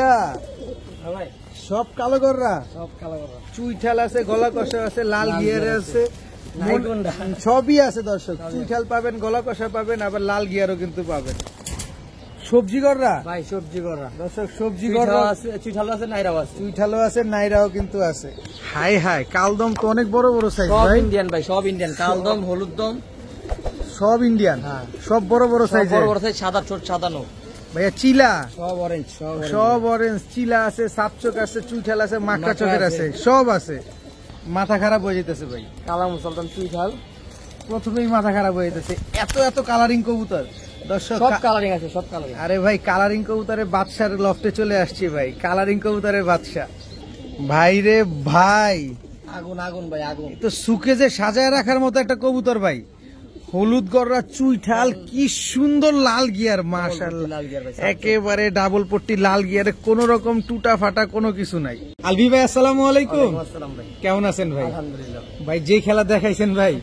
ভাইয়া সব কালো গররা, চুইঠাল আছে, গলা কষা আছে, লাল গিয়ার আছে, সবই আছে দর্শক। চুইঠাল পাবেন, গলা কষা পাবেন, আবার লাল গিয়ারও কিন্তু পাবেন। সবজি গররা ভাই, সবজি গররা দর্শক, সবজি গররা আছে, চুইঠালও আছে, নাইরাও আছে, চুইঠালও আছে, নাইরাও কিন্তু আছে। হাই হাই, কালদম তো অনেক বড় বড় সাইজ সব ভাই। ইন্ডিয়ান ভাই, সব ইন্ডিয়ান। কালদম, হলুদ দম সব ইন্ডিয়ান, সব বড় বড় সাইজ, বড় বড় সাইজ, সাদা ছোট সাদানো ভাইয়া। চিলা সব অরেঞ্জ, সব অরেঞ্জ, চিলা আছে, সাপচোক আছে, চুইঠাল আছে, মাক্কা চোখের আছে, সব আছে। মাথা খারাপ হয়ে যেতেছে ভাই। কালা মুসলমান চুইঠাল প্রথমেই মাথা খারাপ হয়ে যেতেছে, এত এত কালারিং কবুতর দর্শক। সব কালারিং আছে, সব কালারিং। আরে ভাই, কালারিং কবুতরের বাদশার লফটে চলে আসছি ভাই। কালারিং কবুতরের বাদশা ভাই রে ভাই, আগুন আগুন ভাই, আগুন। তো সুকে যে সাজায় রাখার মতো একটা কবুতর ভাই। হলুদ গররা, চুইঠাল, কি সুন্দর লাল গিয়ার, মাশাআল্লাহ, একেবারে ডাবল পট্টি লাল গিয়ারে, কোন রকম টুটা ফাটা কোনো কিছু নাই। আলবি ভাই, আসসালামু আলাইকুম। কেমন আছেন ভাই? আলহামদুলিল্লাহ ভাই, যে খেলা দেখাইছেন ভাই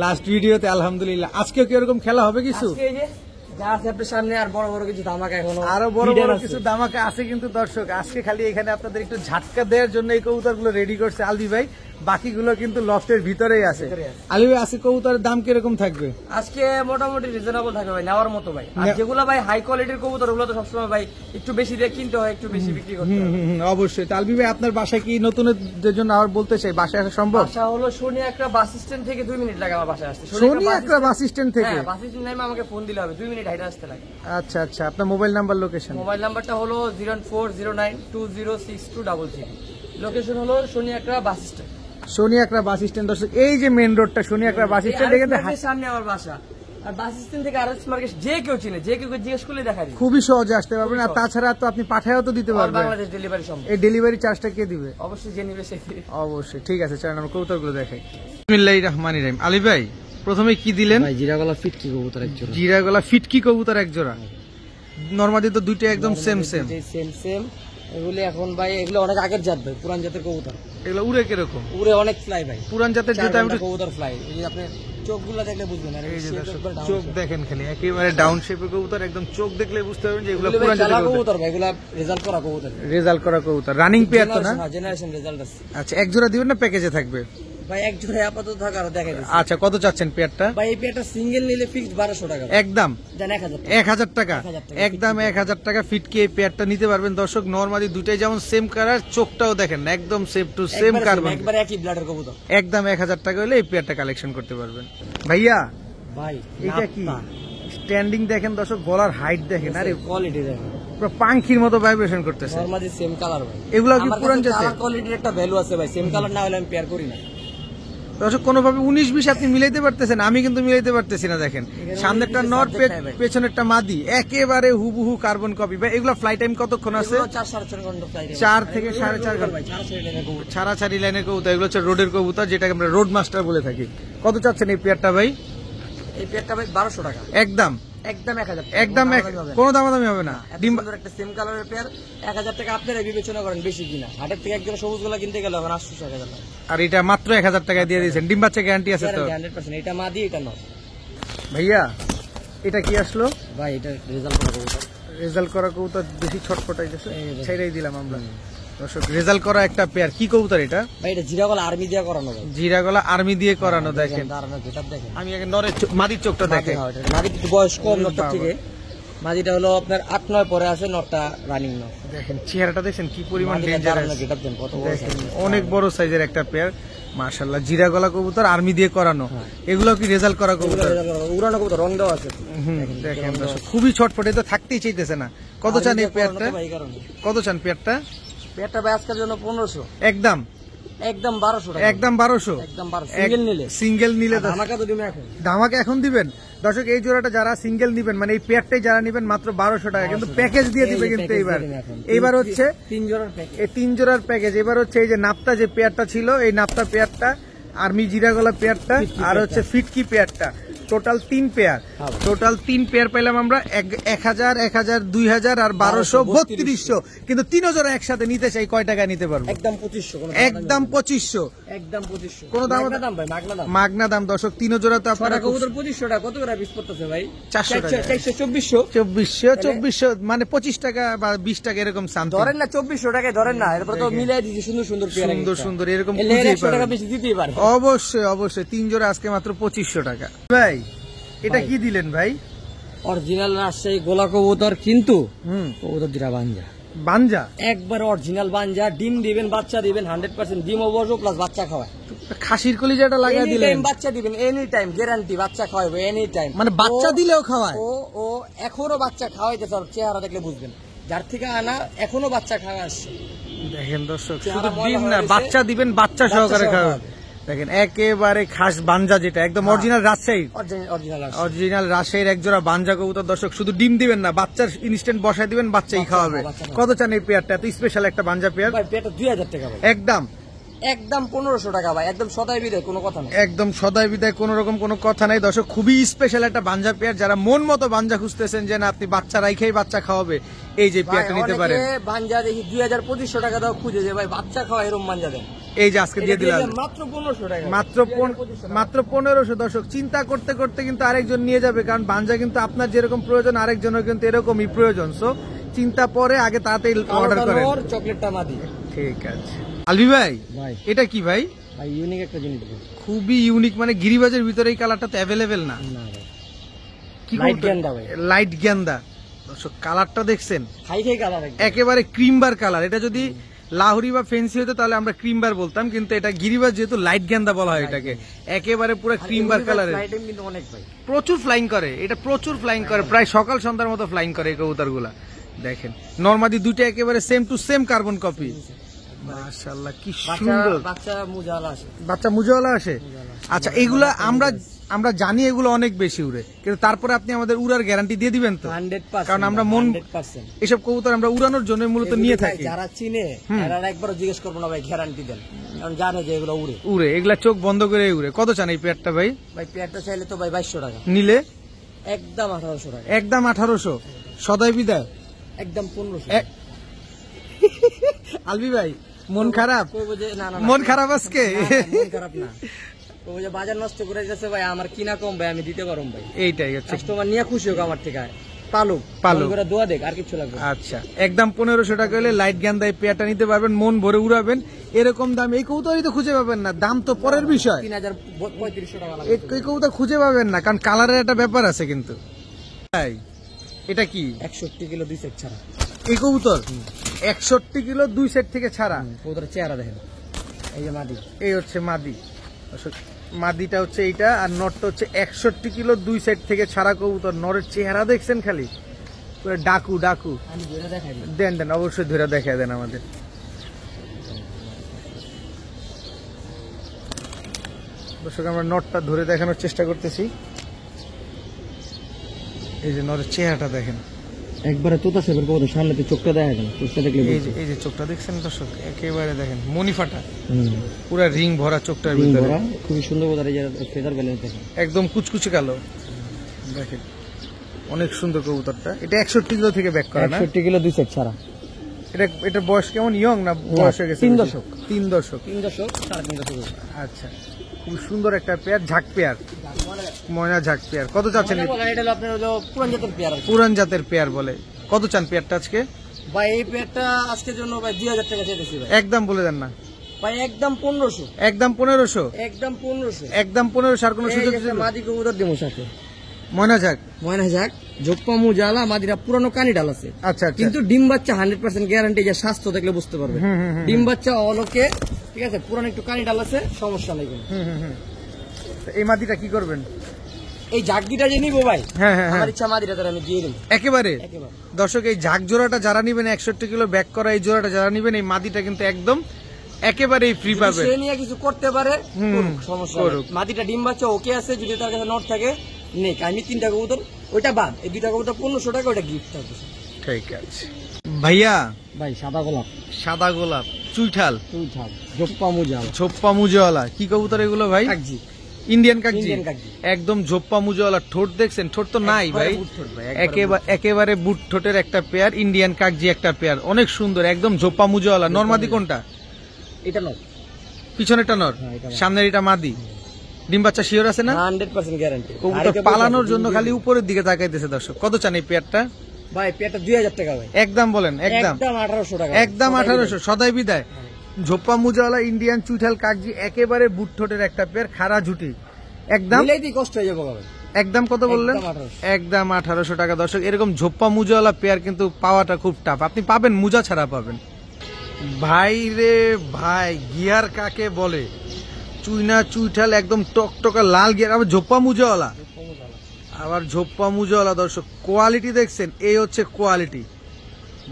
লাস্ট ভিডিওতে, আলহামদুলিল্লাহ। আজকেও কি এরকম খেলা হবে কিছু? যা আছে আপনার সামনে আর বড় বড় কিছু ধামাকা, এখনো আরো বড় বড় কিছু ধামাকা আছে কিন্তু দর্শক। আজকে খালি এখানে আপনাদের একটু ঝাটকা দেওয়ার জন্য এই কবুতরগুলো রেডি করছে আলবি ভাই, বাকিগুলো কিন্তু লফটের ভিতরেই আছে। আলবি ভাই, আজকে কবুতরের দাম কিরকম থাকবে? আজকে মোটামুটি রিজনেবল থাকবে ভাই, নেওয়ার মতো ভাই। আর যেগুলো ভাই হাই কোয়ালিটির কবুতর, ওগুলো তো সবসময় ভাই একটু বেশি দিয়ে কিনতে হয়, একটু বেশি বিক্রি করতে হয়। অবশ্যই। আলবি ভাই, আপনার বাসায় কি নতুনদের জন্য আবার বলতে চাই, বাসায় আসা সম্ভব? বাসা হলো শনি একটা বাস স্ট্যান্ড থেকে 2 মিনিট লাগে আমার বাসায় আসতে। শনি একটা বাস স্ট্যান্ড থেকে? হ্যাঁ, বাস স্ট্যান্ড নামে আমাকে ফোন দিলে হবে, 2 মিনিট হাইটে আসতে লাগে। আচ্ছা আচ্ছা, আপনার মোবাইল নাম্বার, লোকেশন? মোবাইল নাম্বারটা হলো 04092062062। লোকেশন হলো শনি একটা বাস স্ট্যান্ড। শনি একটা বাস স্ট্যান্ড দর্শক, এই যে মেইন রোডটা শনি একটা বাস স্ট্যান্ড, সামনে আমার বাসা। আর বাস স্ট্যান্ড থেকে আরএস মার্কেট যে কেউ চিনে, যে কেউ জিজ্ঞেস করলে দেখা যায়, খুবই সহজে আসতে পারবেন। আর তাছাড়া তো আপনি পাঠায়ও তো দিতে পারবেন, বাংলাদেশ ডেলিভারি সম্ভব। এই ডেলিভারি চার্জটা কে দিবে? অবশ্যই যে নিবে সে দিবে। অবশ্যই, ঠিক আছে। চলেন আমরা কবুতরগুলো দেখাই। বিসমিল্লাহির রহমানির রহিম। আলী ভাই, প্রথমে কি দিলেন? ভাই, জিরা গলা ফিটকি কবুতর এক জোড়া। জিরা গলা ফিটকি কবুতর এক জোড়া। নরমালি তো দুইটা একদম সেম সেম সেম। এগুলো এখন ভাই, এগুলো অনেক আগের জাত ভাই, পুরান জাতের কবুতর। এগুলো উড়ে কিরকম? উড়ে অনেক ফ্লাই ভাই, পুরান জাতের যেটা কবুতর ফ্লাই। এই যে আপনি চোখগুলো দেখলে বুঝবেন। আর এই যে চোখ দেখেন খালি, একেবারে ডাউন শেপের কবুতর, একদম চোখ দেখলে বুঝতে পারবেন যে এগুলো পুরান জাতের কবুতর ভাই। এগুলো রেজাল্ট করা কবুতর, রেজাল্ট করা কবুতর, রানিং পেয়ার তো না? জেনারেশন রেজাল্ট আছে। আচ্ছা, এক জোড়া দিবেন না প্যাকেজে থাকবে? ভাই, এক জোড়া আপাতত থাকা, আর দেখাই দিচ্ছি। আচ্ছা, কত চাচ্ছেন পেয়ারটা? ভাই, এই পেয়ারটা সিঙ্গেল নিলে ফিক্সড 1200 টাকা। একদম 1000 টাকা, একদম 1000 টাকা ফিটকি এই পেয়ারটা নিতে পারবেন দর্শক। নরমালি দুটাই যেমন সেম কালার, চোখটাও দেখেন একদম সেম টু সেম কার্বন, একবার একই ব্লাডের কবুতর। একদম 1000 টাকা হলে এই পেয়ারটা কালেকশন করতে পারবেন। ভাইয়া ভাই, এটা কি স্ট্যান্ডিং দেখেন দর্শক, গলার হাইট দেখেন, আরে কোয়ালিটি দেখেন, পুরো পাখির মতো ভাইব্রেশন করতেছে। নরমালি সেম কালার ভাই। এগুলো কি পুরান জাতের? কালার কোয়ালিটির একটা ভ্যালু আছে ভাই, সেম কালার না হলে আমি পেয়ার করি না দর্শক। কোনোভাবে 19-20 আপনি মিলাইতে পারতেছেন, আমি কিন্তু মিলাইতে পারতেছি না। দেখেন সামনেরটা নট, পেছনেরটা মাদি, একেবারে হুবহু কার্বন কপি। ভাই, এগুলো ফ্লাই টাইম কতক্ষণ আছে? 4-4.5 ঘন্টা ফ্লাই টাইম। 4 থেকে 4.5 ঘন্টা ছাড়াছাড়ি লাইনের কবুতর। এগুলো হচ্ছে রোডের কবুতর, যেটাকে আমরা রোড মাস্টার বলে থাকি। কত চাচ্ছেন এই পেয়ারটা ভাই? এই পেয়ারটা ভাই 1200 টাকা। একদম 1000 একদম, কোনো দামাদামি হবে না। একটা সেম কালারের পেয়ার 1000 টাকা। আপনারা বিবেচনা করেন বেশি কিনা, হাটের থেকে একজন সবুজ গুলা কিনতে গেলে এখন 800 টাকা। আর এটা মাত্র 1000 টাকা দিয়ে দিয়েছেন। ডিম বাচ্চা গ্যারান্টি আছে তো? 100%। এটা মাদি, এটা নর। ভাইয়া, এটা কি আসলো? ভাই, এটা রেজাল্ট করা কবুতর। রেজাল্ট করা কবুতর বেশি ছটফটাইতেছে, ছেড়েই দিলাম আমরা দর্শক। রেজাল্ট করা একটা পেয়ার, কি কবুতর এটা? ভাই, এটা জিরা গলা আর্মি দিয়ে করানো ভাই। জিরা গলা আর্মি দিয়ে করানো। দেখেন দেখেন, আমি আগে নরের মাদির চোখটা দেখেন। মাদির একটু বয়স কম নরটার থেকে। মাদিটা হলো আপনার 8-9 পরে আছে, নরটা রানিং নর। দেখেন চেহারাটা দেখেন কি পরিমাণ ডেঞ্জারাস, অনেক বড় সাইজের একটা পেয়ার মাশাআল্লাহ। জিরা গলা কবুতর আর্মি দিয়ে করানো, এগুলো কি রেজাল্ট করা কবুতর? উড়ানো কবুতর, রং দেওয়া আছে। দেখেন খুবই ছটফটে, তো থাকতেই চাইতেছে না। কত চান এই পেয়ারটা? কত চান পেয়ারটা? পেয়ারটা ভাই আজকের জন্য 1500। একদম 1200 টাকা। একদম 1200। সিঙ্গেল নিলে, সিঙ্গেল নিলে ধামাকা তো দিবেন এখন। ধামাকা এখন দিবেন দর্শক। এই জোড়াটা যারা সিঙ্গেল নিবেন, মানে এই পেয়ারটাই যারা নিবেন, মাত্র 1200 টাকা, কিন্তু প্যাকেজ দিয়ে দিবে। কিন্তু এইবার হচ্ছে 3 জোড়ার প্যাকেজ, এই 3 জোড়ার প্যাকেজ। এবার হচ্ছে এই যে নাপ্তা যে পেয়ারটা ছিল, এই নাপ্তা পেয়ারটা, আর্মি জিরা গলা পেয়ারটা, আর হচ্ছে ফিটকি পেয়ারটা, টোটাল 3 পেয়ার, হ্যাঁ ভাই। টোটাল 3 পেয়ার পেলাম আমরা 1000, 1000, 2000 আর 1200, 3200। কিন্তু 3 জোড়া একসাথে নিতে চাই কয় টাকা নিতে পারবো? একদম 2500, কোনো একদম 2500, একদম 2500, কোনো দাম মাগনা দাম ভাই, মাগনা দাম। মাগনা দাম। দর্শক 3 জোড়া তো আপনারা ছটা কবুতর 2500 টাকা, কত করে পিস পড়তেছে ভাই? 400 টাকা। 2400, 2400 মানে 25 টাকা বা 20 টাকা এরকম সামথিং। ধরেন না 2400 টাকায় ধরেন না, এরপর তো মিলাই দিছি সুন্দর সুন্দর পেয়ার, সুন্দর সুন্দর এরকম এলে খুঁজেই 100 টাকা পাবেন। বেশি দিতেই পারে। অবশ্যই অবশ্যই 3 জোড়া আজকে মাত্র 2500 টাকা। ভাই এটা ভাই। কি দিলেন ভাই? অরিজিনাল রাজশাহী গোলা কবুতর, কিন্তু হুম, কবুতর দুটা বাঞ্জা, বানজা একবার অরিজিনাল বাঞ্জা। ডিম দিবেন, বাচ্চা দিবেন 100%, ডিম অবশ্য প্লাস বাচ্চা খাওয়ায়। খাসির কলিজাটা লাগাই এনি দিলেন, টাইম বাচ্চা দিবেন, এনি টাইম গ্যারান্টি বাচ্চা খাওয়াবে, এনি টাইম। মানে বাচ্চা দিলেও খাওয়ায়। ও এখনো বাচ্চা খাওয়াইতেছে, আর চেহারা দেখলে বুঝবেন যার থেকে আনা এখনো বাচ্চা খাওয়া আসছে। দেখেন দর্শক, চেহারা শুধু ময়লা ডিম হয়ে না গেছে। বাচ্চা দিবেন, বাচ্চা সহকারে সহ খাওয়াবে। খাওয়াবে। দেখেন একেবারে খাস বানজা, যেটা একদম অরিজিনাল রাজশাহী, অরিজিনাল রাজশাহীর একজোড়া বানজা কবুতর। দর্শক শুধু ডিম দিবেন না, বাচ্চার ইনস্ট্যান্ট বসায় দিবেন, বাচ্চাই বাচ্চা খাওয়াবে। বাচ্চা খাওয়াবে। কত চান এই পেয়ারটা? এত স্পেশাল একটা বানজা পেয়ার। ভাই পেটা 2000 টাকা ভাই, একদম একদম 1500 টাকা ভাই, একদম সদাই বিদায়, কোনো কথা নেই। একদম সদাই বিদায়, কোন রকম কোনো কথা নাই। দর্শক খুবই স্পেশাল একটা বানজা পেয়ার, যারা মন মতো বানজা খুঁজতেছেন যে না আপনি বাচ্চা রাইখেই বাচ্চা খাওয়াবে, এই যে পেয়ারটা নিতে পারেন। বাঞ্জা দেখি 2000-2500 টাকা দাও খুঁজে, যে ভাই বাচ্চা খাওয়া এরকম বাঞ্জা দেন, এই যে আজকে দিয়ে দিলাম মাত্র 1500 টাকা, মাত্র 1500। দর্শক চিন্তা করতে করতে কিন্তু আরেকজন নিয়ে যাবে, কারণ বানজা কিন্তু আপনার যেরকম প্রয়োজন আরেকজনের কিন্তু এরকমই প্রয়োজন। সো চিন্তা পরে আগে তাড়াতাড়ি অর্ডার করেন। চকলেটটা মা দিই। ঠিক আছে আলভি ভাই, ভাই এটা কি ভাই? ভাই ইউনিক একটা জিনিস ভাই। খুবই ইউনিক, মানে গিরিবাজের ভিতরে এই কালারটা তো অ্যাভেলেবেল না। না ভাই, কি লাইট গেন্দা ভাই, লাইট গেন্দা। দর্শক কালারটা দেখছেন, খাই কালার একেবারে ক্রিমবার কালার। এটা যদি লাহোরি বা ফেন্সি হতো তাহলে আমরা ক্রিমবার বলতাম, কিন্তু এটা গিরিবাজ যেহেতু লাইট গেন্দা বলা হয় এটাকে, একেবারে পুরো ক্রিমবার কালারের। কিন্তু অনেক ভাই, প্রচুর ফ্লাইং করে, এটা প্রচুর ফ্লাইং করে, প্রায় সকাল সন্ধ্যার মতো ফ্লাইং করে এই কবুতর গুলা। দেখেন নরমাদি দুটো একেবারে same to same carbon copy. মাশাআল্লাহ কি সুন্দর। বাচ্চা মুজালা আসে, বাচ্চা মুজাওয়ালা আসে। আচ্ছা এগুলা আমরা জানি এগুলো অনেক বেশি উড়ে, কিন্তু তারপরে আপনি আমাদের উড়ার গ্যারান্টি দিয়ে দিবেন তো? 100%, কারণ আমরা মন 100%। এসব কবুতর আমরা উড়ানোর জন্য মূলত নিয়ে থাকি। যারা চিনে তারা একবারও জিজ্ঞেস করবো না ভাই, গ্যারান্টি দেন, কারণ জানে যে এগুলো উড়ে। উড়ে এগুলা চোখ বন্ধ করে উড়ে। কত চান এই পেয়ারটা ভাই? ভাই পেয়ারটা চাইলে তো ভাই 2200 টাকা, নিলে একদম 1800 টাকা, একদম 1800। সদাই বিদায় একদম 1500। আলবি ভাই মন খারাপ? কইবো যে না না, মন খারাপ আজকে? মন খারাপ না, কইবো যে বাজার নষ্ট করে যাচ্ছে ভাই, আমার কিনা কম ভাই, আমি দিতে পারবো ভাই। এইটাই হচ্ছে কাস্টমার নিয়ে খুশি হোক আমার থেকে, পালুক পালুক। করে দোয়া দেখ, আর কিছু লাগবে না। আচ্ছা একদম 1500 টাকা হলে লাইট গ্যান্দা এই পেয়ারটা নিতে পারবেন, মন ভরে উড়াবেন। এরকম দাম এই কবুতরই তো খুঁজে পাবেন না, দাম তো পরের বিষয়। 3500 টাকা লাগবে। এই কবুতর খুঁজে পাবেন না, কারণ কালারের একটা ব্যাপার আছে। কিন্তু ভাই এটা কি? 61 কিলো 2 সেট ছাড়া এই কবুতর 61 কিলো 2 সেট থেকে ছাড়া। কবুতরের চেহারা দেখেন, এই যে মাদি, এই হচ্ছে মাদি। মাদিটা হচ্ছে এইটা, আর নটটা হচ্ছে 61 কিলো 2 সেট থেকে ছাড়া কবুতর। নরের চেহারা দেখছেন খালি, পুরো ডাকু ডাকু। আমি ধরে দেখাই দিই। দেন দেন অবশ্যই ধরে দেখা দেন আমাদের। দর্শক আমরা নটটা ধরে দেখানোর চেষ্টা করতেছি। এই যে নরের চেহারাটা দেখেন, একবারে তোতা সেবের কবুতর, সামনেতে চোখটা দেখা যায়, চোখটা দেখলে এই যে চোখটা দেখছেন দর্শক, একেবারে দেখেন মনি ফাটা, পুরা রিং ভরা চোখটার ভিতরে। খুবই সুন্দর কবুতর, এই যে ফেদার ব্যালেন্স দেখেন, একদম কুচকুচে কালো। দেখেন অনেক সুন্দর কবুতরটা। এটা 61 কিলো থেকে ব্যাক করা না? 61 কিলো 2 সেট ছাড়া। এটা বয়স কেমন, ইয়ং না বয়স হয়ে গেছে? 3 দশক। 3 দশক, 3 দশক, 3.5 দশক। আচ্ছা খুব সুন্দর একটা পেয়ার, ঝাক পেয়ার, ময়না ঝাক পেয়ার। কত চাচ্ছেন? এটা হলো আপনার হলো পুরান জাতের পেয়ার। পুরান জাতের পেয়ার বলে। কত চান পেয়ারটা আজকে? ভাই এই পেয়ারটা আজকের জন্য ভাই 2000 টাকা চাইতেছি ভাই। একদম বলে দেন না ভাই, একদম 1500, একদম 1500, একদম 1500, একদম 1500। আর কোনো সুযোগ? মাদি কবুতর দেবো সাথে, ময়না ঝাক, ময়না ঝাক, জোপ্পা মুজালা, মাদিরা পুরানো কানি ডাল আছে। আচ্ছা আচ্ছা। কিন্তু ডিম বাচ্চা 100% গ্যারান্টি, যে স্বাস্থ্য দেখলে বুঝতে পারবে। ডিম বাচ্চা অলোকে, ঠিক আছে, পুরানো একটু কানি ডাল আছে, সমস্যা নেই কোনো। এই মাদিটা কি করবেন? এই ঝাঁকদিটা যে নিবো ভাই, হ্যাঁ হ্যাঁ আমার ইচ্ছা মাদিটা তার আমি দিয়ে দেবো একেবারে। একেবারে। দর্শক এই ঝাঁক জোড়াটা যারা নিবেন, 61 কিলো ব্যাক করা এই জোড়াটা যারা নিবেন, এই মাদিটা কিন্তু একদম একেবারেই ফ্রি পাবেন। সে নিয়ে কিছু করতে পারে, করুক, সমস্যা নেই। করুক। মাদিটা ডিম বাচ্চা ওকে আছে, যদি তার কাছে নট থাকে নেই। আমি 3টা কবুতর, ওইটা বাদ, এই 2টা কবুতর 1500 টাকা, ওইটা গিফট থাকবে। ঠিক আছে ভাইয়া। ভাই সাদা গোলাপ, সাদা গোলাপ, চুইঠাল, তুই থাক, জোপ্পা মুজালা, ছোপ্পা মুজওয়ালা, কি কবুতর এগুলো ভাই? কাকজি, ইন্ডিয়ান কাকজি ইন্ডিয়ান কাকজি। একদম ঝোপ্পা মুজওয়ালা, ঠোঁট দেখছেন? ঠোঁট তো নাই ভাই, বুট ঠোঁট ভাই, একবারে একেবারে বুট ঠোঁটের একটা পেয়ার, ইন্ডিয়ান কাকজি একটা পেয়ার, অনেক সুন্দর, একদম ঝোপ্পা মুজওয়ালা। নরমাদি কোনটা? এটা নর, পিছনেরটা নর, হ্যাঁ, এটা নর। সামনের এটা মাদি। ডিম বাচ্চা শিওর আছে না? 100% গ্যারান্টি। কবুতর পালানোর জন্য খালি উপরের দিকে তাকাইতেছে দর্শক। কত চান এই পেয়ারটা? ভাই পেয়ারটা 2000 টাকা ভাই, একদম বলেন, একদম 1800 টাকা, একদম 1800, সদাই বিদায়। ঝোপ্পা মুজাওয়ালা ইন্ডিয়ান চুইঠাল কাকজি, একেবারে বুট ঠোঁটের একটা পেয়ার, খাড়া ঝুটি, একদম মিলাইতেই কষ্ট হয়ে যাবে ভাই। একদম কত বললেন? একদম 1800। একদম 1800 টাকা দর্শক। এরকম ঝোপ্পা মুজাওয়ালা পেয়ার কিন্তু পাওয়াটা খুব টাফ, আপনি পাবেন মুজা ছাড়া পাবেন। ভাই রে ভাই, গিয়ার কাকে বলে? চুইনা চুইঠাল একদম টকটকা লাল গিয়ার, আবার ঝোপ্পা মুজাওয়ালা, আবার ঝোপ্পা মুজাওয়ালা দর্শক। কোয়ালিটি দেখছেন? এই হচ্ছে কোয়ালিটি,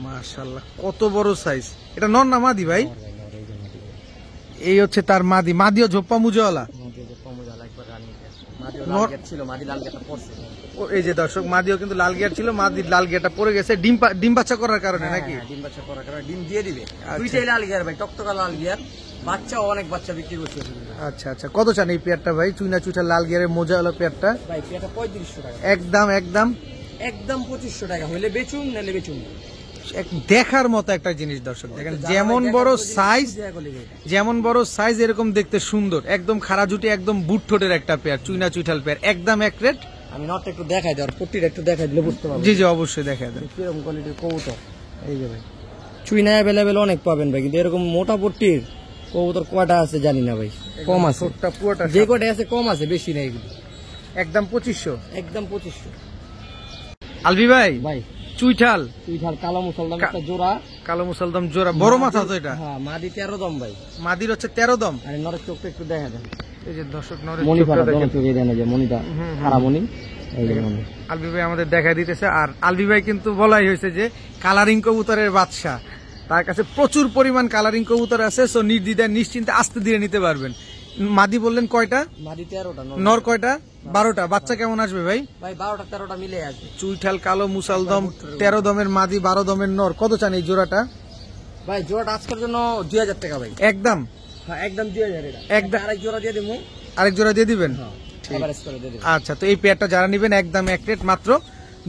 মাশাআল্লাহ কত বড় সাইজ। এটা নর না মাদি ভাই? এই হচ্ছে তার মাদি, মাদিও ঝোপ্পা মুজাওয়ালা। এই যে দর্শক, মাদিও কিন্তু লাল গিয়ার ছিল, মাদি লাল গিয়ারটা পড়ে গেছে ডিম বাচ্চা করার কারণে নাকি? ডিম বাচ্চা করার কারণে ডিম দিয়ে দিবে। দুইটাই লাল গিয়ার ভাই, টকটকা লাল গিয়ার, বাচ্চা অনেক বাচ্চা বিক্রি করছে। আচ্ছা আচ্ছা, কত চান এই পেয়ারটা ভাই? চুইনা চুইটা লাল গিয়ারের মোজাওয়ালা পেয়ারটা ভাই পেয়ারটা 3500 টাকা, একদম একদম একদম 2500 টাকা, হইলে বেচুন নাহলে বেচুন। দেখার মতো একটা জিনিস দর্শক, দেখেন যেমন বড় সাইজ, যেমন বড় সাইজ এরকম দেখতে সুন্দর, একদম খাড়া জুটি, একদম বুট ঠোঁটের একটা পেয়ার, চুইনা চুইঠাল পেয়ার, একদম এক রেট। আমি নটটা একটু দেখাই দেওয়ার, পট্টিটা একটু দেখাই দিলে বুঝতে পারবেন। জি জি অবশ্যই দেখা দেন। কিরকম কোয়ালিটির কবুতর, এই যে ভাই চুইনা অ্যাভেলেবেল অনেক পাবেন ভাই, কিন্তু এরকম মোটা পট্টির কবুতর কয়টা আছে জানি না ভাই, কম আছে, ঠোঁটটা পুরোটা যে কয়টা আছে কম আছে, বেশি নাই এগুলো। একদম 2500, একদম 2500। আলভি ভাই ভাই চুইঠাল চুইঠাল কালো মুসলদাম একটা জোড়া, কালো মুসলদম জোড়া, বড় মাথা তো এটা। হ্যাঁ মাদি 13 দম ভাই, মাদির হচ্ছে 13 দম। আর নরের চোখটা একটু দেখা দেন। এই যে দর্শক নরের মনি চোখটা ফাটা দেখেন। দোনো চোখে দেন, এই যে মনিটা খারাপ মনি, এই যে মনি। আলবি ভাই আমাদের দেখা দিতেছে, আর আলবি ভাই কিন্তু বলাই হয়েছে যে কালারিং কবুতরের বাদশা, তার কাছে প্রচুর পরিমাণ কালারিং কবুতর আছে, সো নির্দ্বিধায় নিশ্চিন্তে আস্তে ধীরে নিতে পারবেন। মাদি বললেন কয়টা? মাদি 13টা, নর কয়টা? 12টা। বাচ্চা কেমন আসবে ভাই? ভাই 12টা 13টা মিলে আসবে। চুইঠাল কালো মুসালদম 13 দমের মাদি, 12 দমের নর, কত চান এই জোড়াটা? ভাই জোড়াটা আজকের জন্য 2000 টাকা ভাই, একদম হ্যাঁ একদম 2000 এটা, একদম। আরেক জোড়া দিয়ে দেবো, আরেক জোড়া দিয়ে দিবেন? এভারেজ করে দিয়ে দেবো। আচ্ছা, তো এই পেয়ারটা যারা নিবেন একদম এক রেট মাত্র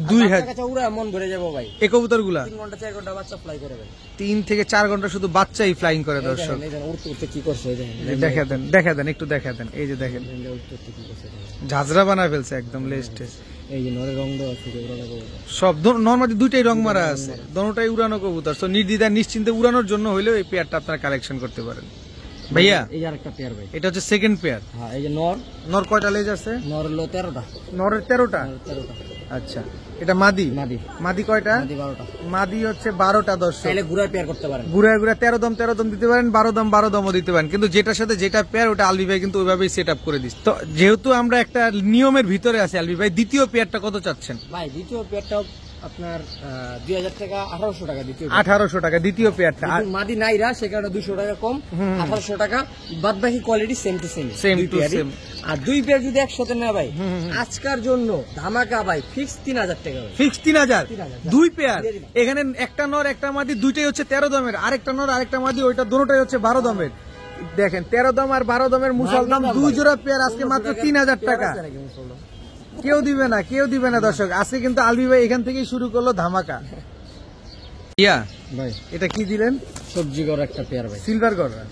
2000। কাছে উড়া মন ভরে যাবো ভাই, এই কবুতর গুলা 3 ঘন্টা 4 ঘন্টা বাচ্চা ফ্লাই করে ভাই, 3 থেকে 4 ঘন্টা শুধু বাচ্চাই ফ্লাইং করে দর্শক। এই দেখেন উড়তে উড়তে কি করছে, এই দেখেন দেখা দেন একটু দেখা দেন, এই যে দেখেন উড়তে উড়তে কি করছে, ঝাঁঝরা বানায় ফেলছে একদম লেস্টে। এই যে নরের রং দেওয়া আছে, উড়ানো কবুতর সব নরমালি দুইটাই রং মারা আছে, দোনোটাই উড়ানো কবুতর, তো নির্দ্বিধায় নিশ্চিন্তে উড়ানোর জন্য হইলেও এই পেয়ারটা আপনারা কালেকশন করতে পারেন ভাইয়া। এই যে আরেকটা পেয়ার ভাই, এটা হচ্ছে সেকেন্ড পেয়ার। হ্যাঁ এই যে নর, নর কয়টা লেজ আছে? নরের লো 13টা, নরের 13টা। 13টা, আচ্ছা, এটা মাদি? মাদি মাদি কয়টা? মাদি 12টা, মাদি হচ্ছে 12টা দর্শক। চাইলে ঘুরায় পেয়ার করতে পারেন, ঘুরে ঘুরে 13 দম দিতে পারেন, 12 দমও দিতে পারেন, কিন্তু যেটার সাথে যেটা পেয়ার ওটা আলবি ভাই কিন্তু ওইভাবেই সেট আপ করে দিচ্ছে। তো যেহেতু আমরা একটা নিয়মের ভিতরে আছি আলবি ভাই, দ্বিতীয় পেয়ারটা কত চাচ্ছেন? ভাই দ্বিতীয় পেয়ারটা আপনার 2000 টাকা, 1800 টাকা দ্বিতীয়, 1800 টাকা দ্বিতীয় পেয়ারটা। আর কিন্তু মাদি নাইরা সে কারণে 200 টাকা কম, 1800 টাকা, বাদ বাকি quality same to same, Same to same। আর দুই পেয়ার যদি একসাথে নেয় ভাই আজকের জন্য ধামাকা ভাই, ফিক্স 3000 টাকা ভাই, ফিক্স 3000। 3000 দুই পেয়ার, দিয়ে দিলাম। এখানে একটা নর একটা মাদি, দুইটাই হচ্ছে 13 দমের, আরেকটা নর আরেকটা মাদি, ওইটা দুটোটাই হচ্ছে 12 দমের। দেখেন 13 দম আর 12 দমের মুসলদম দুই জোড়া পেয়ার আজকে মাত্র 3000 টাকা। কেউ দিবে না দর্শক, আজকে কিন্তু আলবি ভাই এখান থেকেই শুরু করলো ধামাকা। ইয়া ভাই এটা কি দিলেন? সবজি গড় একটা পেয়ার ভাই, সিলভার গররা,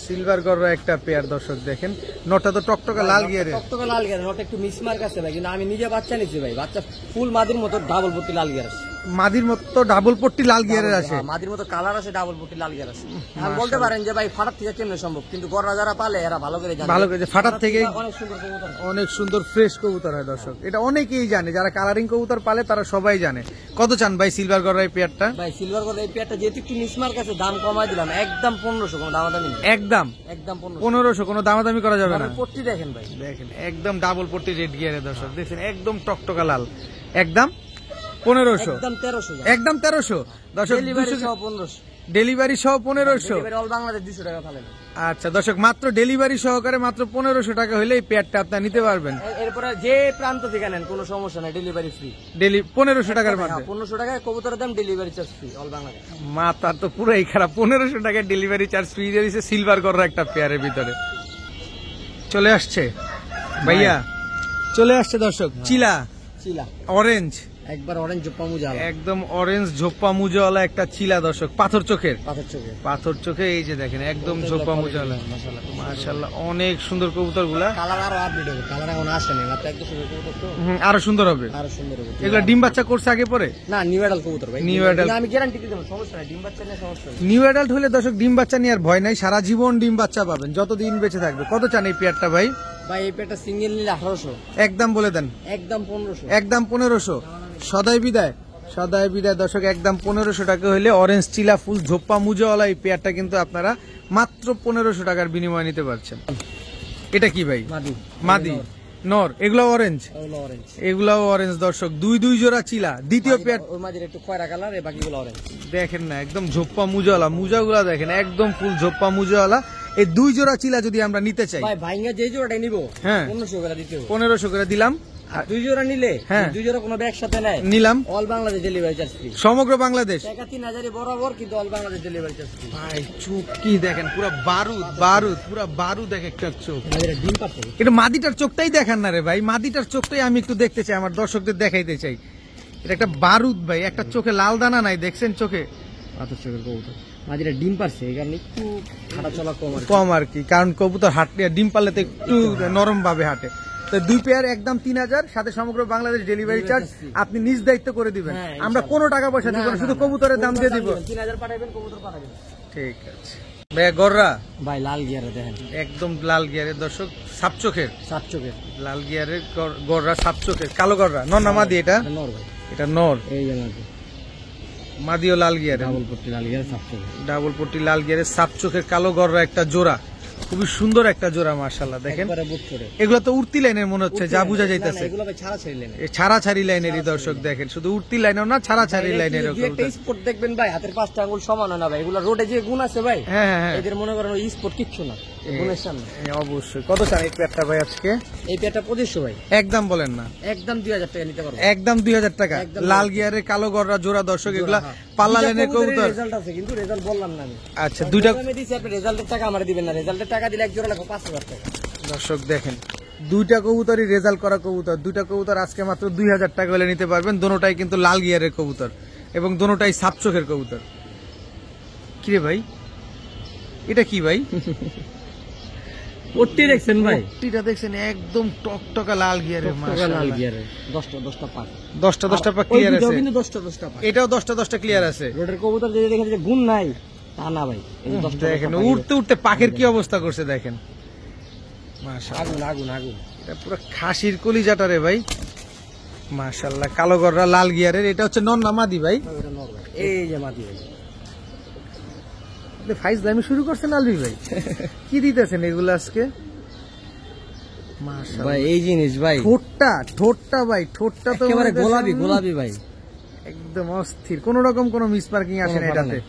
সিলভার গররা একটা পেয়ার দর্শক। দেখেন নটটা তো টকটকা লাল গিয়ারের, টকটকা লাল গিয়ার, নট একটু মিসমার্ক আছে ভাই, কিন্তু আমি নিজে বাচ্চা নিচ্ছি ভাই, বাচ্চা ফুল মাদির মতো ডাবল পট্টি লাল গিয়ার আছে, মাদির মতো ডাবল পট্টি লাল গিয়ারের আছে, মাদির মতো কালার আছে, ডাবল পট্টি লাল গিয়ার আছে। আপনি বলতে পারেন যে ভাই ফাটার থেকে কেমনে সম্ভব, কিন্তু গররা যারা পালে এরা ভালো করে জানে, ভালো করে ফাটার থেকে অনেক সুন্দর কবুতর, অনেক সুন্দর ফ্রেশ কবুতর হয় দর্শক। এটা অনেকেই জানে, যারা কালারিং কবুতর পালে তারা সবাই জানে। কত চান ভাই সিলভার গররা এই পেয়ারটা? ভাই সিলভার গড় এই পেয়ারটা যেহেতু একটু মিসমার্ক আছে, দাম কমাই দিলাম, একদম 1500, কোনো দামাদামি নেই, একদম একদম 1500, কোনো দামাদামি করা যাবে না। পট্টি দেখেন ভাই, দেখেন একদম ডাবল পট্টি রেড গিয়ারে দর্শক, দেখছেন একদম টকটকা লাল, একদম 1500, একদম 1300, একদম 1300 দর্শক। ডেলিভারি সহ 1500, ডেলিভারি সহ 1500। ডেলিভারি অল বাংলাদেশ 200 টাকা ফেলেন। আচ্ছা দর্শক, মাত্র ডেলিভারি সহকারে মাত্র 1500 টাকা হলে এই পেয়ারটা আপনারা নিতে পারবেন। এরপরে যে প্রান্ত থেকে নেন কোনো সমস্যা নাই, ডেলিভারি ফ্রি, 1500 টাকার মধ্যে। 1500 টাকায় কবুতরের দাম, delivery charge free all Bangladesh. মাথা তো পুরাই খারাপ, 1500 টাকায় ডেলিভারি চার্জ ফ্রি দিয়ে দিচ্ছে সিলভার গররা একটা পেয়ারের ভিতরে। চলে আসছে ভাইয়া চলে আসছে দর্শক চিলা চিলা অরেঞ্জ, একবার অরেঞ্জ জোপ্পা মুজা একদম অরেঞ্জ ঝোপ্পা মুজাওয়ালা একটা চিলা দর্শক, পাথর চোখের, পাথর চোখে। পাথর চোখে। এই যে দেখেন একদম ঝোপ্পা মুজাওয়ালা, মাশাআল্লাহ অনেক সুন্দর কবুতর গুলা। কালার আরো আপডেট হবে, কালার এখন আসেনি, মাত্র একটু সুন্দর কবুতর তো, আরো সুন্দর হবে, আরো সুন্দর হবে। এগুলা ডিম বাচ্চা করছে আগে পরে? না, নিউ অ্যাডাল্ট কবুতর ভাই, নিউ অ্যাডাল্ট। আমি গ্যারান্টি দিতে পারবো, সমস্যা নাই, ডিম বাচ্চা নিয়ে সমস্যা নেই। নিউ অ্যাডাল্ট হলে দর্শক ডিম বাচ্চা নিয়ে আর ভয় নাই, সারা জীবন ডিম বাচ্চা পাবেন যতদিন বেঁচে থাকবে। কত চান এই পেয়ারটা ভাই? ভাই এই পেটা সিঙ্গেল নিলে 1800, একদম বলে দেন, একদম 1500, একদম 1500। সদাই বিদায়, সদাই বিদায় দর্শক, একদম 1500 টাকা হইলে অরেঞ্জ চিলা ফুল ঝোপ্পা মুজাওয়ালা এই পেয়ারটা কিন্তু আপনারা মাত্র 1500 টাকার বিনিময়ে নিতে পারছেন। এটা কি ভাই? মাদি, মাদি নর, এগুলো অরেঞ্জ, ওগুলো অরেঞ্জ, এগুলাও অরেঞ্জ দর্শক, দুই জোড়া চিলা। দ্বিতীয় পেয়ার ওই মাদির একটু খয়রা কালার, এই বাকিগুলো অরেঞ্জ। দেখেন না, একদম ঝোপ্পা মুজাওয়ালা, মুজাগুলা দেখেন একদম ফুল ঝোপ্পা মুজাওয়ালা। এই 2 জোড়া চিলা যদি আমরা নিতে চাই ভাই ভাইঙ্গা যে জোড়াটাই নিবো, হ্যাঁ 1500 করে দিতে হবে। 1500 করে দিলাম। আর 2 জোড়া নিলে, হ্যাঁ 2 জোড়া কোনো ব্যাগ সাথে নেয়, নিলাম all Bangladesh delivery charge free, সমগ্র বাংলাদেশ। টাকা 3000 বরাবর, কিন্তু all Bangladesh delivery charge free. ভাই চোখ কি দেখেন, পুরো বারুদ বারুদ, পুরো বারুদ এক একটা চোখ। মাদিরা ডিম পাচ্ছে, এটা মাদিটার চোখটাই দেখান না রে ভাই, মাদিটার চোখটাই আমি একটু দেখতে চাই, আমার দর্শকদের দেখাইতে চাই। এটা একটা বারুদ ভাই, একটা চোখে লাল দানা নাই, দেখছেন চোখে? পাথর চোখের কবুতর, মাদিরা ডিম পাচ্ছে, এই কারণে একটু হাঁটা চলা কম আর কি। কম আর কি, কারণ কবুতর হাঁটলে ডিম পারলে তো একটু নরম ভাবে হাঁটে। তো 2 পেয়ার একদম 3000, সাথে সমগ্র বাংলাদেশ ডেলিভারি চার্জ আপনি নিজ দায়িত্ব করে দিবেন। হ্যাঁ, আমরা কোনো টাকা পয়সা দিব না, শুধু কবুতরের দাম দিয়ে দিব। 3000 পাঠাবেন, কবুতর পাঠাবেন। ঠিক আছে ভাই। গররা ভাই লাল গিয়ারে দেখেন, একদম লাল গিয়ারের দর্শক, সাপ চোখের, সাত চোখের লাল গিয়ারের গররা, সাপ চোখের, কালো গররা। নর না মাদি? এটা নর ভাই, এটা নর, এই যে মাদি, মাদিও লাল গিয়ারের, ডাবল পট্টি লাল গিয়ারে সাত চোখের। ডাবল পট্টি লাল গিয়ারের সাপ চোখের কালো গররা একটা জোড়া, খুবই সুন্দর একটা জোড়া মাশাআল্লাহ। দেখেন একবারে বুট করে, এগুলো তো উড়তি লাইনের মনে হচ্ছে, যা বোঝা যাইতেছে। এগুলো ভাই ছাড়া ছেড়ে নেন, ছাড়া ছাড়ি লাইনেরই দর্শক, দেখেন শুধু উড়তি লাইনও না, ছাড়া ছাড়ি লাইনের। একটা স্পট দেখবেন ভাই, হাতের 5টা আঙ্গুল সমান হয় না ভাই, এগুলো রোডে যে গুণ আছে ভাই, হ্যাঁ হ্যাঁ হ্যাঁ, এদের মনে করেন ওই স্পট কিচ্ছু না গুণের সামনে। অবশ্যই। কত চান এই পেয়ারটা ভাই আজকে? এই পেয়ারটা 2500 ভাই, একদম বলেন না, একদম 2000 টাকা নিতে পারবো, একদম 2000 টাকা। একদম লাল গিয়ারের কালো গররা জোড়া দর্শক, এগুলা পাল্লা লাইনের কবুতর। রেজাল্ট আছে, কিন্তু রেজাল্ট বললাম না আমি। আচ্ছা, দুইটা আমি দিছি, আপনি রেজাল্টের টাকা আমারে দিবেন না, রেজাল্টের টাকা দিলে এক জোড়া লাগবে 5000 টাকা। দর্শক দেখেন, 2টা কবুতরই রেজাল্ট করা কবুতর, 2টা কবুতর আজকে মাত্র 2000 টাকা হলে নিতে পারবেন। দোনোটাই কিন্তু লাল গিয়ারের কবুতর এবং দোনোটাই সাপ চোখের কবুতর। কিরে ভাই, এটা কি ভাই? পট্টি দেখছেন ভাই, পট্টিটা দেখছেন একদম টকটকা লাল গিয়ারের, লাল গিয়ারে 10টা পাক, 10টা পাক ক্লিয়ার আছে, কিন্তু 10টা পাক। এটাও 10টা ক্লিয়ার আছে। রোডের কবুতর যদি দেখেন যে গুণ নাই, তা না ভাই, এই 10টা দেখেন উঠতে উঠতে পাকের কি অবস্থা করছে দেখেন, মাশাআল্লাহ। আগুন আগুন আগুন, এটা পুরো খাসির কলিজাটা রে ভাই, মাশাআল্লাহ। কালো গররা লাল গিয়ারের, এটা হচ্ছে নর না মাদি ভাই? ওটা নর ভাই, এই যে মাদি ভাই। আপনি ফাইজলামি শুরু করছেন আলবি ভাই, কি দিতেছেন এগুলো আজকে? মাশাআল্লাহ ভাই এই জিনিস ভাই, ঠোঁটটা ভাই, ঠোঁটটা তো একেবারে মনে হচ্ছে গোলাপি গোলাপি ভাই, একদম অস্থির, কোন রকম কোন মিসমার্কিং আসে না এটাতে।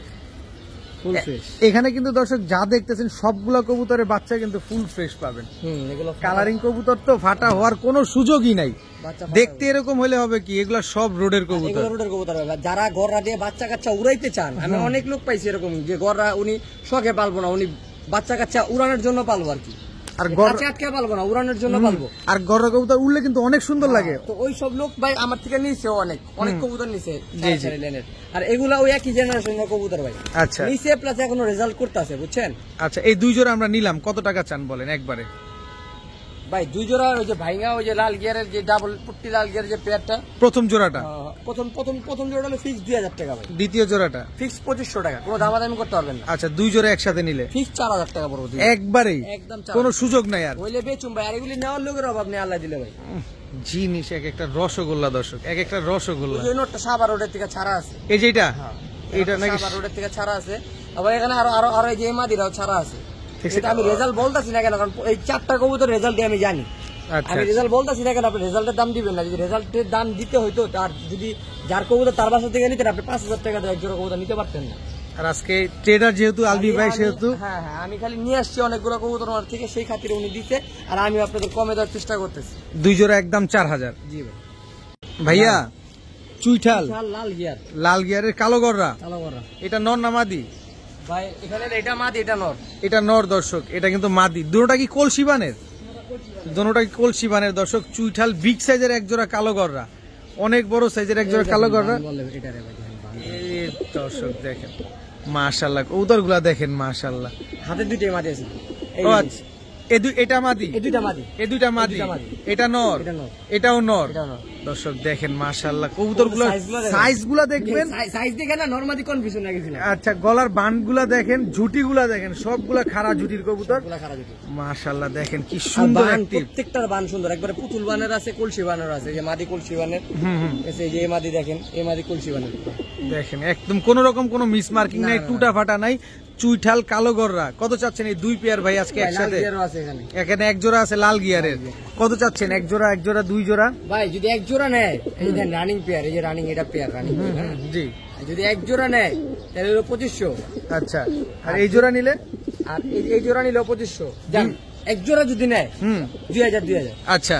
Full fresh. এখানে কিন্তু দর্শক যা দেখতেছেন সবগুলা কবুতরের বাচ্চা কিন্তু ফুল ফ্রেশ পাবেন। এগুলো কালারিং কবুতর তো ফাটা হওয়ার কোনো সুযোগই নাই। বাচ্চা দেখতে এরকম হলে হবে কি, এগুলা সব রোডের কবুতর। এগুলো রোডের কবুতর ভাই, যারা গররা দিয়ে বাচ্চা কাচ্চা উড়াইতে চান, আমি অনেক লোক পাইছি এরকম, যে গররা উনি শখে পালবো না, উনি বাচ্চা কাচ্চা উড়ানোর জন্য পালবো আর কি, আর কাছে আটকে পালবো না, উড়ানোর জন্য পালবো। আর গররা কবুতর উড়লে কিন্তু অনেক সুন্দর লাগে। তো ওই সব লোক ভাই আমার থেকে নিছে, অনেক কবুতর নিছে জি, জি। লেনের, আর এগুলা ওই একই জেনারেশনের কবুতর ভাই, আচ্ছা নিচে প্লাস এখনো রেজাল্ট করতেছে, বুঝছেন আচ্ছা, এই 2 জোড়া আমরা নিলাম, কত টাকা চান বলেন একবারে? ভাই 2 জোড়া, ওই যে ভাইঙ্গা ওই যে লাল গিয়ারের যে ডাবল পট্টি লাল গিয়ারের যে পেয়ারটা, প্রথম জোড়াটা, প্রথম জোড়া হলো ফিক্স 2000 টাকা ভাই, দ্বিতীয় জোড়াটা ফিক্স 2500 টাকা, কোনো দামাদামি করতে পারবেন না। আচ্ছা, 2 জোড়া একসাথে নিলে ফিক্স 4000 টাকা পড়বে, একবারেই, একদম কোনো সুযোগ নাই আর। হইলে বেচুম ভাই, আর এগুলি নেওয়ার লোকের অভাব নেই, আল্লাহ দিলে ভাই। জিনিস এক একটা রসগোল্লা দর্শক, এক একটা রসগোল্লা। ওই নোটটা সাবার রোডের থেকে ছাড়া আছে, এই যে এটা নাকি সাবার রোডের থেকে ছাড়া আছে, আবার এখানে আরো আরো আরো এই যে মাদিরাও ছাড়া আছে। এটা আমি রেজাল্ট বলতাছি না কেন, কারণ এই 4টা কবুতর রেজাল্ট দিয়ে আমি জানি। আচ্ছা, আমি রেজাল্ট বলতাছি না কেন, আপনি রেজাল্টের দাম দিবেন না, যদি রেজাল্টের দাম দিতে হইতো, তার যদি যার কবুতর তার বাসা থেকে নিতেন, আপনি 5000 টাকা দিয়ে এক জোড়া কবুতর নিতে পারতেন না। আর আজকে ট্রেডার যেহেতু আলবি ভাই, সেহেতু হ্যাঁ হ্যাঁ, আমি খালি নিয়ে আসছি অনেকগুলো কবুতর ওনার থেকে, সেই খাতিরে উনি দিতে, আর আমি আপনাদের কমে দেওয়ার চেষ্টা করতেছি। 2 জোড়া একদম 4000। জি ভাই। ভাইয়া চুইঠাল লাল গিয়ার, লাল গিয়ারের কালো গররা, কালো গররা এটা নর না মাদি ভাই? এখানে এটা মাদি, এটা নর। এটা নর দর্শক, এটা কিন্তু মাদি। দুটোটা কি কলসিবানের? দোনোটাই কলসি বানের দর্শক, চুইঠাল বিগ সাইজের এক জোড়া কালো গররা, অনেক বড় সাইজের এক জোড়া কালো গররা। এই দর্শক দেখেন মাশাআল্লাহ, কবুতর গুলা দেখেন মাশাআল্লাহ। হাতে দুইটাই মাদি আছে। ও আচ্ছা, এটা মাদি, এই দুইটা মাদি, এই দুইটা মাদি, এটা নর, এটা নর, এটাও নর। এটা নর। দর্শক দেখেন মাশাআল্লাহ, কবুতর গুলো সাইজ গুলা দেখবেন। সাইজ দেখে না নরমাদি কনফিউশন হয়ে গেছিল। আচ্ছা, গলার বান্ড গুলা দেখেন, ঝুটি গুলা দেখেন, সবগুলা খাড়া ঝুটির কবুতর গুলা খারাপ হইছে। মাশাআল্লাহ দেখেন কি সুন্দর অ্যাক্টিভ। প্রত্যেকটার বান সুন্দর, একবারে পুতুল বানের আছে, কলসি বানের আছে। এই যে মাদি কলসি বানের, এই যে এই মাদি দেখেন, এই মাদি কলসি বানের দেখেন, একদম কোন রকম কোনো মিস মার্কিং নাই, টুটা ফাটা নাই, চুইঠাল কালো গররা। কত চাচ্ছেন এই দুই পেয়ার ভাই আজকে একসাথে? এখানে এক জোড়া আছে লাল গিয়ারের, কত চাচ্ছেন? এক জোড়া, এক জোড়া, দুই জোড়া? ভাই যদি এক জোড়া নেয়, এই যে রানিং পেয়ার, এই যে রানিং, এটা পেয়ার রানিং, জি। যদি এক জোড়া নেয় তাহলে হলো 2500। আচ্ছা, আর এই জোড়া নিলে? আর এই জোড়া নিলে 2500। জান এক জোড়া যদি নেয় 2000। আচ্ছা,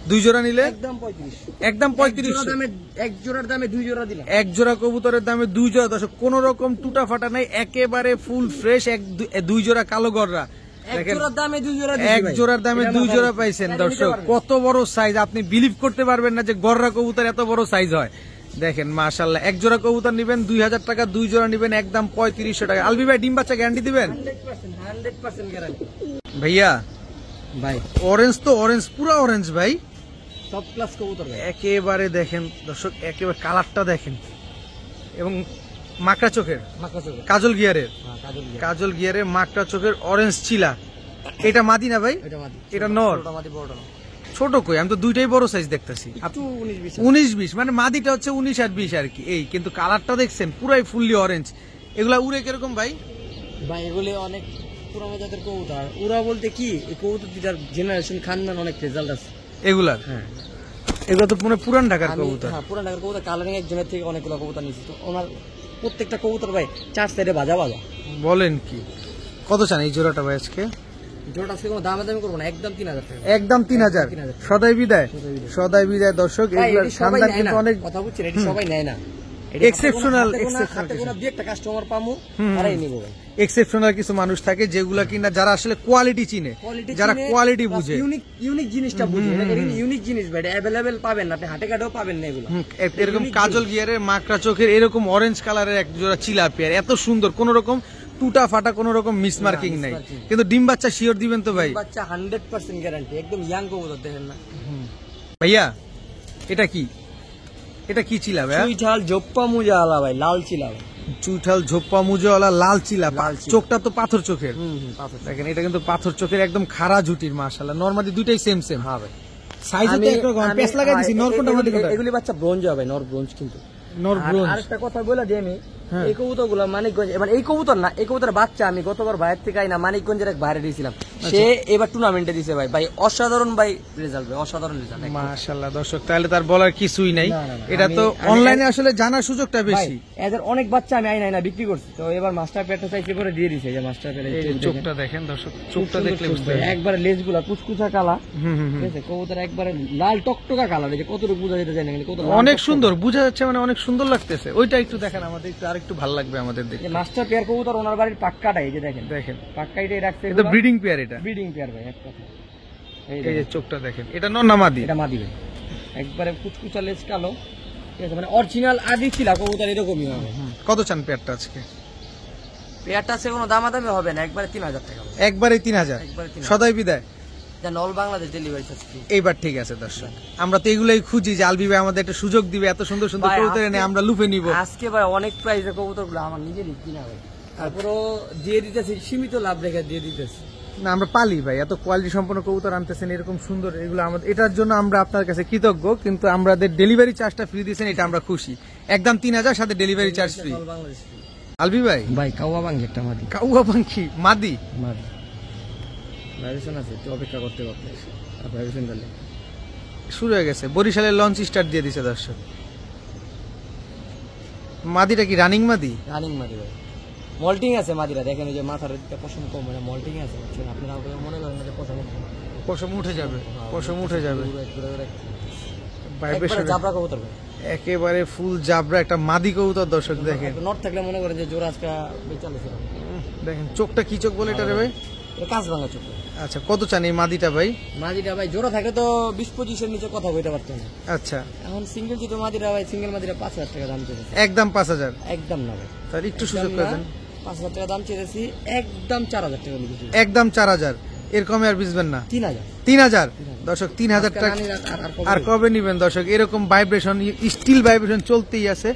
দুই জোড়া নিলে একদম 3500। একদম 3500 দামে, এক জোড়ার দামে দুই জোড়া দিলাম। এক জোড়া কবুতরের দামে দুই জোড়া দর্শক, কোন রকম টুটা ফাটা নাই, একেবারে ফুল ফ্রেশ। দুই জোড়া কালো গররা, এক জোড়ার দামে দুই জোড়া, এক জোড়ার দামে দুই জোড়া পাইছেন দর্শক। কত বড় সাইজ, আপনি বিলিভ করতে পারবেন না যে গররা কবুতর এত বড় সাইজ হয়। দেখেন মাশাআল্লাহ, এক জোড়া কবুতর নিবেন 2000 টাকা, দুই জোড়া নিবেন একদম 3500 টাকা। আলবি ভাই ডিম বাচ্চা গ্যারান্টি দিবেন? 100% গ্যারান্টি ভাইয়া। ভাই অরেঞ্জ তো অরেঞ্জ, পুরো অরেঞ্জ ভাই, সব ক্লাস কবুতর ভাই। একেবারে দেখেন দর্শক, একেবারে কালারটা দেখেন, এবং মাকড়া চোখের, কাজল গিয়ারের, কাজল গিয়ারের মাকড়া চোখের অরেঞ্জ চিলা। এটা মাদি না ভাই? এটা নর। ছোট কই, আমি তো দুইটাই বড় সাইজ দেখতেছি। 19-20, মানে মাদিটা হচ্ছে 19 আর 20 আর কি। এই কিন্তু কালারটা দেখছেন পুরাই ফুললি অরেঞ্জ। এগুলা উড়ে কিরকম ভাই? ভাই এগুলি অনেক পুরানো জাতের কবুতর। উড়া বলতে কি, এই কবুতর দুটার জেনারেশন খানদান অনেক রেজাল্ট আছে এগুলার। হ্যাঁ, এগুলো তো পুরান ঢাকার কবুতর। হ্যাঁ, পুরান ঢাকার কবুতর। কালারিং একজনের থেকে অনেকগুলো কবুতর নিয়েছি, তো ওনার প্রত্যেকটা কবুতর ভাই 4 সাইডে বাজা। বলেন কি, কত চান এই জোড়াটা ভাই আজকে? জোড়াটা আজকে কোনো দামাদামি করবো না, একদম 3000 টাকা। একদম 3000। সদাই বিদায়, সদাই বিদায় দর্শক। এগুলো খানদান কিন্তু অনেক কথা বুঝছেন, এটা সবাই নেয় না। এক্সেপশনাল, কাস্টমার পামু তারাই নিব ভাই। এক্সেপশনাল কিছু মানুষ থাকে যেগুলা কিনা, যারা আসলে কোয়ালিটি চিনে, যারা কোয়ালিটি বুঝে, ইউনিক জিনিসটা বুঝে। ইউনিক জিনিস ভাই, অ্যাভেলেবেল পাবেন না, আপনি হাটে ঘাটেও পাবেন না এগুলো। এরকম কাজল গিয়ারের মাকড়া চোখের এরকম অরেঞ্জ কালারের এক জোড়া চিলা পেয়ার, এত সুন্দর, কোন রকম টুটা ফাটা কোন রকম মিস মার্কিং নাই। কিন্তু ডিম বাচ্চা শিওর দিবেন তো ভাই? বাচ্চা 100% গ্যারান্টি, একদম ইয়াং কবুতর দেখেন না ভাইয়া। এটা কি, এটা কি চিলা ভাই? চুইঠাল জোপ্পা মুজাওয়ালা ভাই, লাল চিলা। চুইঠাল ঝোপ্পা মুজোওয়ালা লাল চিলা। চোখটা তো পাথর চোখের। দেখেন এটা কিন্তু পাথর চোখের, একদম খাড়া ঝুটির মাশাআল্লাহ। নরমালি দুইটাই সেম সেম। হ্যাঁ ভাই, সাইজে তো একরকম, পেস লাগাই দিছি। নর কোনটা মাদি কোনটা? এগুলি বাচ্চা ব্রোঞ্জ হবে, নর ব্রোঞ্জ। কিন্তু নর ব্রোঞ্জ। আরেকটা কথা বলে দিই আমি, এই কবুতরগুলো মানিকগঞ্জ, মানে এই কবুতর না, এই কবুতরের বাচ্চা আমি গতবার বাইরে থেকে আইনা মানিকগঞ্জের এক বাইরে দিয়েছিলাম, সে এবার টুর্নামেন্টে দিছে ভাই। ভাই অসাধারণ ভাই রেজাল্ট, ভাই অসাধারণ রেজাল্ট মাশাআল্লাহ দর্শক। তাহলে তার বলার কিছুই নাই, এটা তো অনলাইনে আসলে জানার সুযোগটা বেশি। এদের অনেক বাচ্চা আমি আইনা বিক্রি করছি, তো এবার মাস্টার পেয়ারটা চাইছে করে দিয়ে দিছে। যে মাস্টার পেয়ার চোখটা দেখেন দর্শক, চোখটা দেখলে বুঝতে পারবেন, একবারে লেজগুলা কুচকুচা কালা। ঠিক আছে, কবুতর একবারে লাল টকটকা কালার, এই যে কতটুকু বোঝা যেতে যায় না, কিন্তু কবুতর অনেক সুন্দর বোঝা যাচ্ছে, মানে অনেক সুন্দর লাগতেছে। ওইটা একটু দেখেন আমাদের, একটু আরেকটু ভালো লাগবে আমাদের দেখতে। মাস্টার পেয়ার কবুতর ওনার বাড়ির পাক্কাটাই, যে দেখেন দেখেন পাক্কাইটাই রাখছে। এটা ব্রিডিং পেয়ার, এটা ব্রিডিং পেয়ার ভাই, এক কথা। এই যে চোখটা দেখেন, এটা নর না মাদি? এটা মাদি ভাই, একবারে কুচকুচা লেজ কালো। ঠিক আছে, মানে অরিজিনাল আদি ছিল কবুতর এরকমই হবে। কত চান পেয়ারটা আজকে? পেয়ারটা আছে কোনো দামাদামি হবে না, একবারে 3000 টাকা। একবারে 3000? সদাই বিদায়, all Bangladesh delivery charge free. এইবার ঠিক আছে দর্শক, আমরা তো এগুলাই খুঁজি যে আলবি ভাই আমাদের একটা সুযোগ দিবে, এত সুন্দর সুন্দর কবুতর এনে আমরা লুফে নিব। আজকে ভাই অনেক প্রাইসের কবুতরগুলো আমার নিজেরই কিনা ভাই, তারপরও দিয়ে দিতেছি, সীমিত লাভ রেখে দিয়ে দিতেছি। না, আমরা পালি ভাই, এত কোয়ালিটি সম্পন্ন কবুতর আনতেছেন এরকম সুন্দর, এগুলো আমাদের, এটার জন্য আমরা আপনার কাছে কৃতজ্ঞ। কিন্তু আমাদের ডেলিভারি চার্জটা ফ্রি দিয়েছেন, এটা আমরা খুশি। একদম 3000, সাথে ডেলিভারি চার্জ ফ্রি। আলবি ভাই, ভাই কাউয়া পাখি একটা মাদি। কাউয়া পাখি মাদি? মাদি ভাইবেশন আছে, একটু অপেক্ষা করতে পারবে। ভাইবেশন দিলে শুরু হয়ে গেছে, বরিশালের লঞ্চ স্টার্ট দিয়ে দিছে দর্শক। মাদিটা কি রানিং মাদি? রানিং মাদি ভাই, মল্টিং আছে মাদিরা। দেখেন এই যে মাথার পশম কম, মানে মল্টিং আছে। আপনারা মনে করেন না যে পশম উঠে যাবে, পশম উঠে যাবে। জাবরা কবুতর ভাই, একেবারে ফুল জাবরা একটা মাদি কবুতর দর্শক। দেখেন নট থাকলে মনে করেন যে জোড়া আজকে বেচালে ছিল। দেখেন চোখটা কি চোখ বলে এটা রে ভাই? কাজ ভাঙা চোখ। আচ্ছা, কত চান এই মাদিটা ভাই? মাদিটা ভাই জোড়া থাকে তো 20-25 এর নিচে কথা বলতে পারতো না। আচ্ছা, এখন সিঙ্গেল চিতো মাদিটা ভাই, সিঙ্গেল মাদিটা 5000 টাকা দাম চেয়েছি। একদম 5000? একদম না ভাই, তাহলে একটু সুযোগ করে দেন। 5000 টাকা দাম চেয়েছি, একদম 4000 টাকা লিখেছি। একদম 4000, এর কমে আর বেচবেন না? 3000। 3000 দর্শক, 3000 টাকা। আর কবে নিবেন দর্শক? এরকম ভাইব্রেশন, স্টিল ভাইব্রেশন চলতেই আছে,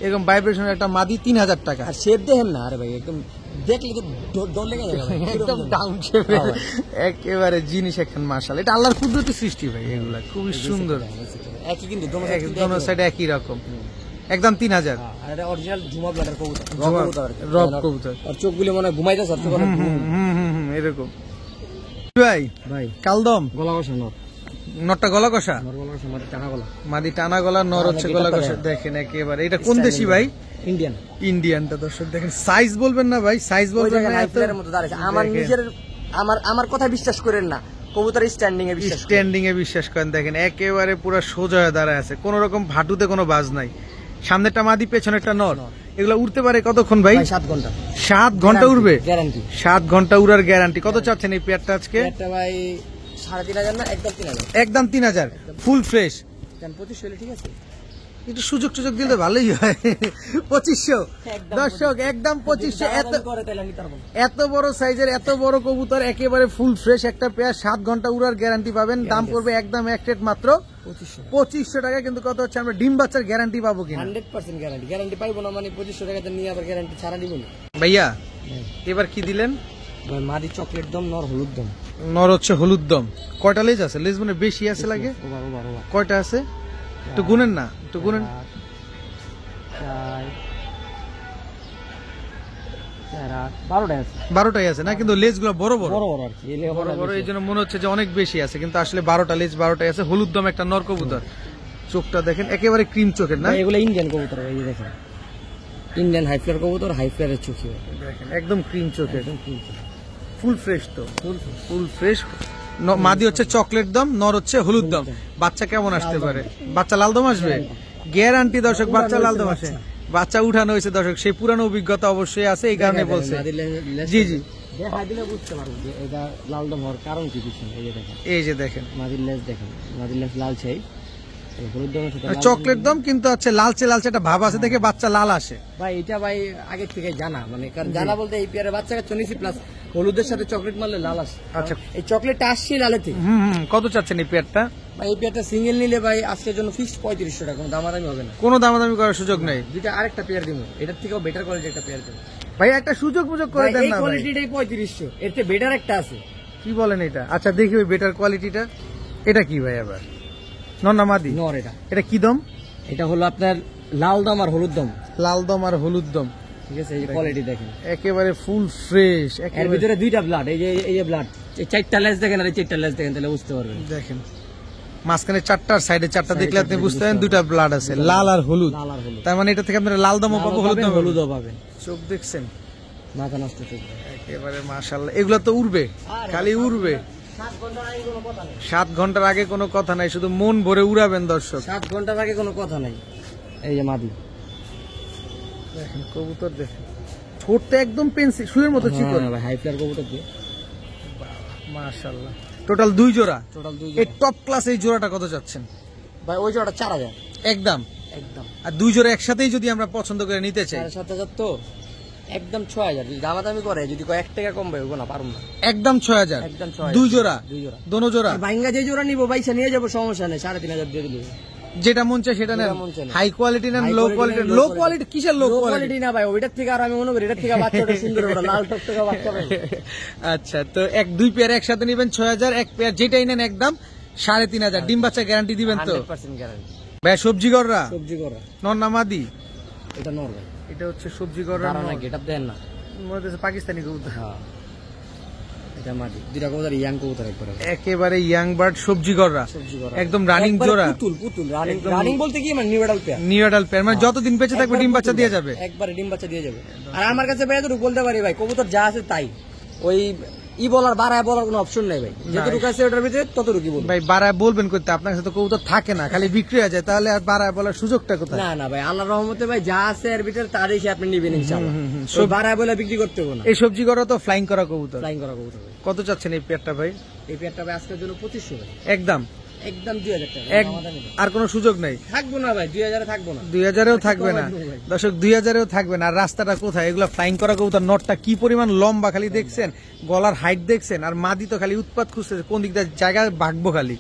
এরকম ভাইব্রেশন একটা মাদি 3000 টাকা। আর শেপ দেখেন না, আরে ভাই একদম দেখলে তো ডর লেগে যাবে ভাই, একদম ডাউন শেপে একেবারে জিনিস এখন মাশাআল্লাহ। এটা আল্লাহর কুদরতি সৃষ্টি ভাই, এগুলা খুবই সুন্দর। একই কিন্তু দোনো সাইডে একই রকম, একদম 3000। আর এটা অরিজিনাল ঝুমা ব্লাডার কবুতর, রব কবুতর। আর চোখগুলো মনে হয় ঘুমাইতেছে। এরকম ভাই। ভাই কালদম গলা কষা নর, নরটা গলা কষা, গলা কষা মাটি টানা গলা, মাদি টানা গলা, নর হচ্ছে গলা কষা। দেখেন একেবারে, এটা কোন দেশি ভাই? ইন্ডিয়ান। ইন্ডিয়ানটা দর্শক দেখেন, সাইজ বলবেন না ভাই, সাইজ বলবেন না। এর মতো দাঁড়াইছে। আমার নিজের আমার কথা বিশ্বাস করেন না, কবুতর স্ট্যান্ডিং এ বিশ্বাস করেন। স্ট্যান্ডিং এ বিশ্বাস করেন। দেখেন একেবারে পুরো সোজা হয়ে দাঁড়ায় আছে, কোন রকম ভাটুতে কোনো বাজ নাই। সামনেরটা মাদি, পেছনেরটা নর। এগুলা উড়তে পারে কতক্ষণ ভাই? 7 ঘন্টা। 7 ঘন্টা উড়বে? গ্যারান্টি। 7 ঘন্টা উড়ার গ্যারান্টি। কত চাচ্ছেন এই পেয়ারটা আজকে? এটা ভাই 3500 না, একদম 3000। একদম 3000 ফুল ফ্রেশ। 2500 হলে ঠিক আছে। একটু সুযোগ সুযোগ দিলে ভালোই হয়। 2500 দর্শক, একদম 2500। এত বড় সাইজের, এত বড় কবুতর, একেবারে ফুল ফ্রেশ একটা পেয়ার, 7 ঘন্টা উড়ার গ্যারান্টি পাবেন। দাম পড়বে একদম এক রেট মাত্র 2500 টাকা। কিন্তু কত হচ্ছে, আমরা ডিম বাচ্চার গ্যারান্টি পাবো কিনা? 100% গ্যারান্টি। গ্যারান্টি পাইবো না মানে 2500 টাকাতে নিয়ে আবার গ্যারান্টি ছাড়া দিব না ভাইয়া। এবার কি দিলেন ভাই? মাদি চকলেট দম, নর হলুদ দম। নর হচ্ছে হলুদ দম। কয়টা লেজ আছে? লেজ মানে বেশি আছে লাগে। কয়টা আছে একটু গুনেন না, একটু গুনেন। 12টাই আছে না, কিন্তু লেজ গুলো বড় বড় বড় বড়, এই জন্য মনে হচ্ছে যে অনেক বেশি আছে, কিন্তু আসলে 12টা লেজ, 12টাই আছে। হলুদ দম একটা নর কবুতর। চোখটা দেখেন একেবারে ক্রিম চোখের না? এগুলো ইন্ডিয়ান কবুতর, এই যে দেখেন ইন্ডিয়ান হাই ফ্লার কবুতর, হাই ফ্লারের চোখে দেখেন একদম ক্রিম চোখের, ফুল ফ্রেশ। তো ফুল ফ্রেশ। মাদি হচ্ছে চকলেট দম, নর হচ্ছে হলুদ দম। বাচ্চা কেমন আসতে পারে? বাচ্চা লাল দম আসবে গ্যারান্টি দর্শক, বাচ্চা লাল দম আসে। বাচ্চা উঠানো হয়েছে দর্শক, সেই পুরানো অভিজ্ঞতা অবশ্যই আছে, এই কারণে বলছে। জি জি, দেখা দিলে বুঝতে পারবো যে এটা লাল দম হওয়ার কারণ কি কিছু। এই যে দেখেন, এই যে দেখেন মাদির লেজ দেখেন, মাদির লেজ লাল চাই, হলুদ দমের সাথে চকলেট দম, কিন্তু হচ্ছে লালচে লালচে একটা ভাব আছে, দেখে বাচ্চা লাল আসে। ভাই এটা ভাই আগে থেকে জানা, মানে কারণ জানা বলতে এই পেয়ারের বাচ্চাকে চনিসি প্লাস হলুদের সাথে চকলেট মারলে লাল আসে। আচ্ছা, এই চকলেটটা আসছে লালেতে। কত চাচ্ছেন এই পেয়ারটা? ভাই এই পেয়ারটা সিঙ্গেল নিলে ভাই আজকের জন্য ফিক্সড 3500 টাকা, কোনো দামাদামি হবে না। কোনো দামাদামি করার সুযোগ নেই। দুইটা আরেকটা পেয়ার দিব, এটার থেকেও বেটার কোয়ালিটি একটা পেয়ার দিব ভাই, একটা সুযোগ করে দেন না। এই কোয়ালিটিটাই 3500, এর থেকে বেটার একটা আছে। কি বলেন এটা? আচ্ছা দেখি ওই বেটার কোয়ালিটিটা। এটা কি ভাই আবার? নন্না মাদি নর। এটা কি দম? এটা হলো আপনার লাল দম আর হলুদ দম। লাল দম আর হলুদ দম, ঠিক আছে। এই কোয়ালিটি দেখেন একেবারে ফুল ফ্রেশ। এর ভিতরে দুইটা ব্লাড, এই যে ব্লাড, এই 4টা লেজ দেখেন আর এই 4টা লেজ দেখেন, তাহলে বুঝতে পারবেন। দেখেন মাঝখানে 4টার সাইডে 4টা দেখলে আপনি বুঝতে পারেন দুইটা ব্লাড আছে, লাল আর হলুদ। তার মানে এটা থেকে আপনারা লাল দমও পাবো, হলুদও পাবেন। চোখ দেখছেন, মাথা নষ্ট চোখ একেবারে মাশাআল্লাহ। এগুলা তো উড়বে, খালি উড়বে। 7 ঘন্টার আগে কোনো কথা নাই, শুধু মন ভরে উড়াবেন দর্শক। 7 ঘন্টার আগে কোনো কথা নাই। এই যে মাদি দেখেন, কবুতর দেখেন, ঠোঁটটা একদম পেন্সিল সুইয়ের মতো চিকন। হাই ফ্লার কবুতর দিয়ে মাশাআল্লাহ। টোটাল 2 জোড়া। এই টপ ক্লাস এই জোড়াটা কত যাচ্ছেন ভাই? ওই জোড়াটা 4000 একদম। আর 2 জোড়া একসাথেই যদি আমরা পছন্দ করে নিতে চাই? 7500 তো একদম 6000। যদি দামাদামি করে, যদি 1 টাকা কম পাবো না, পারুম না। একদম 6000। একদম 6000। 2 জোড়া, দোনো জোড়া। ভাইঙ্গা যে জোড়া নিবো ভাই সে নিয়ে যাবো, সমস্যা নেই। 3500 দিয়ে দিলে যেটা মন চায় সেটা নেন। হাই কোয়ালিটি নেন, লো কোয়ালিটি। লো কোয়ালিটি কিসের লো কোয়ালিটি? না ভাই, ওইটার থেকে আর আমি মনে করি এটার থেকে বাচ্চাটা সুন্দর, ওটা লাল টকটকা বাচ্চা ভাই। আচ্ছা, তো 2 পেয়ার একসাথে নেবেন 6000, এক পেয়ার যেটাই নেন একদম 3500। ডিম বাচ্চা গ্যারান্টি দিবেন তো? 100% গ্যারান্টি ভাই। সবজি গররা, সবজি গররা নর না মাদি? এটা নর ভাই। এটা হচ্ছে সবজি গররা, না গেটআপ দেন না, মনে হচ্ছে পাকিস্তানি কবুতর। হ্যাঁ, এটা মাদি। দুইটা কবুতর ইয়াং কবুতর একবারে, একেবারে ইয়াং বার্ড, সবজি গররা, একদম রানিং জোড়া। পুতুল রানিং বলতে কি মানে new adult pair. New adult pair মানে যতদিন বেঁচে থাকবে ডিম বাচ্চা দিয়ে যাবে, একবারে ডিম বাচ্চা দিয়ে যাবে। আর আমার কাছে ভাই তো বলতে পারি ভাই, কবুতর যা আছে তাই। ওই ই বলার বাড়ায় বলার কোনো অপশন নাই ভাই, যতটুকু আছে ওটার ভিতরে ততটুকু বলবো ভাই। বাড়ায় বলবেন করতে, আপনার কাছে তো কবুতর থাকে না, খালি বিক্রি হয়ে যায়, তাহলে আর বাড়ায় বলার সুযোগটা কোথায়? না না ভাই, আল্লাহর রহমতে ভাই যা আছে এর ভিতরে তারই সে আপনি নিবেন ইনশাআল্লাহ। সব বাড়ায় বলে বিক্রি করতে হবে না। এই সবজি করা তো ফ্লাইং করা কবুতর, ফ্লাইং করা কবুতর ভাই। কত চাচ্ছেন এই পেয়ারটা ভাই? এই পেয়ারটা ভাই আজকের জন্য 2500 ভাই, একদম একদম 2000 টাকা। আর কোনো সুযোগ নাই? থাকবো না ভাই, 2000 থাকবো না, 2000-এও থাকবে না দর্শক, 2000-এও থাকবে না। আর রাস্তাটা কোথায়? এগুলো ফ্লাইং করা কবুতর, নটটা কি পরিমাণ লম্বা খালি দেখছেন, গলার হাইট দেখছেন, আর মাদি তো খালি উৎপাত খুঁজতেছে কোন দিক দিয়ে জায়গা ভাগবো খালি।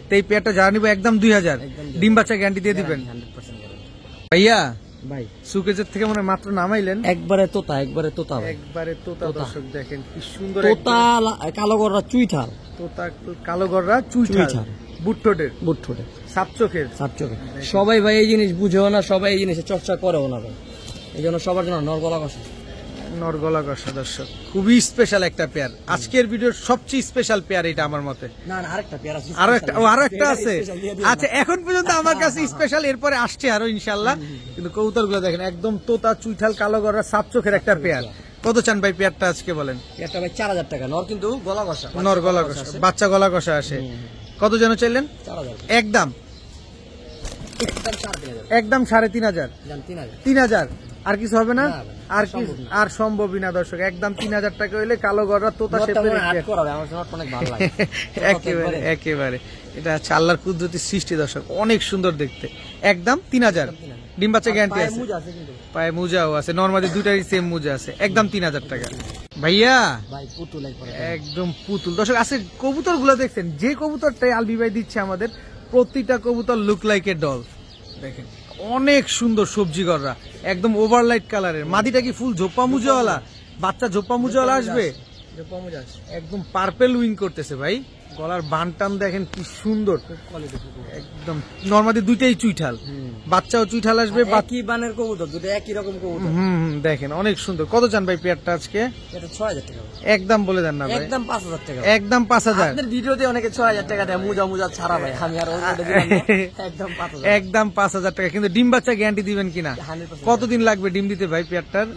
তো এই পেয়ারটা যারা নিবো একদম 2000, ডিম বাচ্চা গ্যারান্টি দিয়ে দিবেন 100% গ্যারান্টি ভাইয়া। ভাই সুকেজের থেকে মনে হয় মাত্র নামাইলেন, একবারে তোতা, একবারে তোতা ভাই, একবারে তোতা। দর্শক দেখেন কি সুন্দর তোতা, কালো গররা চুইঠাল, তোতা, কালো গররা চুইঠাল, বুটঠোঁটের, বুট ঠোঁটে, সাপ চোখের। সবাই ভাই এই জিনিস বুঝেও না, সবাই এই জিনিসের চর্চা করেও না ভাই, এই জন্য সবার জন্য নরগলা কষা, নরগলা কষা। দর্শক খুবই স্পেশাল একটা পেয়ার, আজকের ভিডিওর সবচেয়ে স্পেশাল পেয়ার এটা আমার মতে। না না আরেকটা পেয়ার আছে, আরো একটা আছে। আচ্ছা, এখন পর্যন্ত আমার কাছে স্পেশাল, এরপরে আসছে আরো ইনশাল্লাহ। কিন্তু কবুতর গুলো দেখেন একদম তোতা, চুইঠাল, কালো গররা, সাপ চোখের একটা পেয়ার। কত চান ভাই পেয়ারটা আজকে বলেন? পেয়ারটা ভাই 4000 টাকা, নর কিন্তু গলা কষা, নর গলা কষা, বাচ্চা গলা কষা আসে। কত যেন চাইলেন? 4000 একদম, একদম 3500, 3000। আর কিছু হবে না? আর কি? আর সম্ভবই না দর্শক, একদম 3000 টাকা হইলে কালো গররা তোতা শেপের। একেবারে একেবারে এটা হচ্ছে আল্লাহর কুদরতি সৃষ্টি দর্শক, অনেক সুন্দর দেখতে। একদম 3000, ডিম বাচ্চা গ্যারান্টি আছে, পায়ে মুজাও আছে, নরমালি দুটারই সেম মুজা আছে, একদম 3000 টাকা ভাইয়া। একদম পুতুল দর্শক আছে। কবুতর গুলো দেখছেন, যে কবুতরটাই আলবি ভাই দিচ্ছে আমাদের, প্রতিটা কবুতর লুক লাইক এ ডল। দেখেন অনেক সুন্দর সবজি গররা, একদম ওভারলাইট কালারের। মাদিটা কি ফুল ঝোপা মুজাওয়ালা? বাচ্চা ঝোপা মুজাওয়ালা আসবে, একদম পার্পেল উইং করতেছে ভাই। গলার বান টান দেখেন কি সুন্দর, একদম নরমালি দুইটাই চুইঠাল, বাচ্চাও চুইঠাল আসবে। বাকি বানের কবুতর দুটো একই রকম কবুতর। দেখেন অনেক সুন্দর। কত চান ভাই পেয়ারটা আজকে? এটা 6000 টাকা, একদম বলে দেন না ভাই, একদম 5000 টাকা, একদম 5000। আপনাদের ভিডিওতে অনেকে 6000 টাকা দেয় মুজা মুজা ছাড়া ভাই, আমি আর ওটা দিলাম না, একদম 5000, একদম 5000 টাকা। কিন্তু ডিম বাচ্চা গ্যারান্টি দিবেন কিনা? 100%। কতদিন লাগবে ডিম দিতে ভাই পেয়ারটার?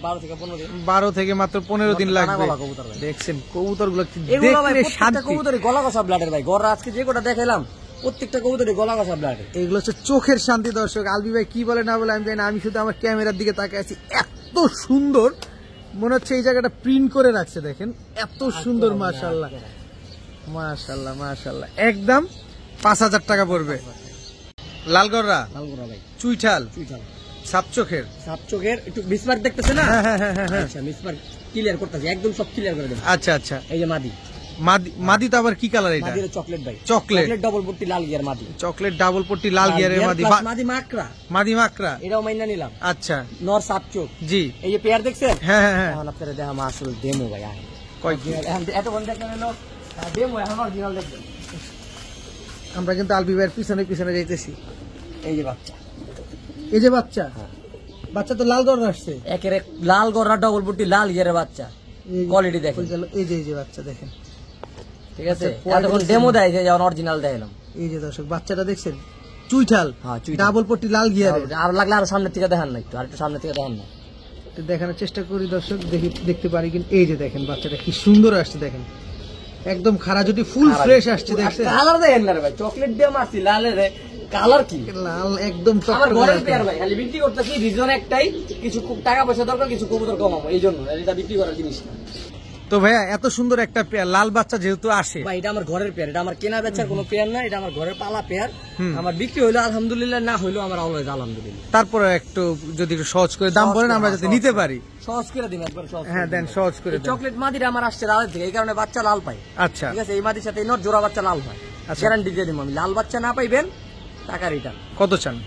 12 থেকে 15 দিন, 12 থেকে মাত্র 15 দিন লাগবে। দেখছেন কবুতর গুলো দেখতে শান্তি, গলা কষা ব্লাডের ভাই। গররা আজকে যে কোটা দেখাইলাম প্রত্যেকটা কবুতরের গলা কষা ব্লাডের। এগুলো হচ্ছে চোখের শান্তি দর্শক। আলবি ভাই কি বলে না বলে আমি জানি না, আমি শুধু আমার ক্যামেরার দিকে তাকিয়ে আছি। এত সুন্দর মনে হচ্ছে এই জায়গাটা প্রিন্ট করে রাখছে, দেখেন এত সুন্দর। মাশাআল্লাহ মাশাআল্লাহ মাশাআল্লাহ। একদম 5000 টাকা পড়বে। লালগররা, লালগররা ভাই চুইঠাল, সাপ চোখের, সাপ চোখের একটু মিসমার্ক দেখতেছে না? আচ্ছা মিসমার্ক ক্লিয়ার করতেছি, একদম সব ক্লিয়ার করে দেব। আচ্ছা আচ্ছা, এই যে মাদি, মাদি তো আবার কি কালার এটা? মাদির চকলেট ভাই, চকলেট ডাবল পট্টি লাল গিয়ার মাদি, চকলেট ডাবল পট্টি লাল গিয়ারের মাদি, মাদি মাকড়া, মাদি মাকড়া, এটাও মাইনা নিলাম। আচ্ছা, নর সাপ চোখ। জি, এই যে পেয়ার দেখছেন? হ্যাঁ হ্যাঁ হ্যাঁ। এখন আপনারা দেখা আসল ডেমো ভাই, কয় এত বন্ধ দেখেন হলো ডেমো, এখন অরিজিনাল দেখবেন। আমরা কিন্তু আলবি ভাইয়ের পিছনে পিছনে যাইতেছি। এই যে বাচ্চা, এই যে বাচ্চা, বাচ্চা তো লাল গররা আসছে, একেবারে লাল গররা ডাবল পট্টি লাল গিয়ারের বাচ্চা, কোয়ালিটি দেখেন। এই যে বাচ্চা দেখেন, ঠিক আছে? এখন ডেমো দেয় যে অরিজিনাল দেখালাম। এই যে দর্শক বাচ্চাটা দেখছেন, চুইঠাল, হ্যাঁ ডাবল পট্টি লাল গিয়ার। আর লাগলে আরো সামনের থেকে দেখান না, একটু আর একটু সামনের থেকে দেখান না, দেখানোর চেষ্টা করি দর্শক, দেখতে পারি কিনা। এই যে দেখেন বাচ্চাটা কি সুন্দর আসছে, দেখেন একদম খারা যদি ফুল ফ্রেশ আসছে। দেখছেন কালার দেখেন না রে ভাই, চকলেট দিয়ে মারছি, লালের কালার কি লাল, একদম আমার ঘরের পেয়ার ভাই। খালি বিক্রি করতেছি রিজন একটাই, কিছু টাকা পয়সা দরকার, কিছু কবুতর কমাবো, এই জন্য এটা বিক্রি করার জিনিস না। তো ভাইয়া এত সুন্দর একটা পেয়ার, লাল বাচ্চা যেহেতু আসে ভাই, এটা আমার ঘরের পেয়ার, এটা আমার কেনা বেচার কোনো পেয়ার না, এটা আমার ঘরের পালা পেয়ার। আমার বিক্রি হইলো আলহামদুলিল্লাহ, না হইলো আমার অলওয়েজ আলহামদুলিল্লাহ। তারপরে একটু যদি একটু সহজ করে দাম বলেন আমরা যাতে নিতে পারি। সহজ করে দিন একবার, সহজ। হ্যাঁ দেন, সহজ করে দেন। চকলেট মাদিটা আমার আসছে লালের থেকে, এই কারণে বাচ্চা লাল পাই। আচ্ছা ঠিক আছে, এই মাদির সাথে এই নর জোড়া বাচ্চা লাল হয়, গ্যারান্টি দিয়ে দিব আমি। লাল বাচ্চা না পাইবেন টাকা রিটার্ন। কত চান?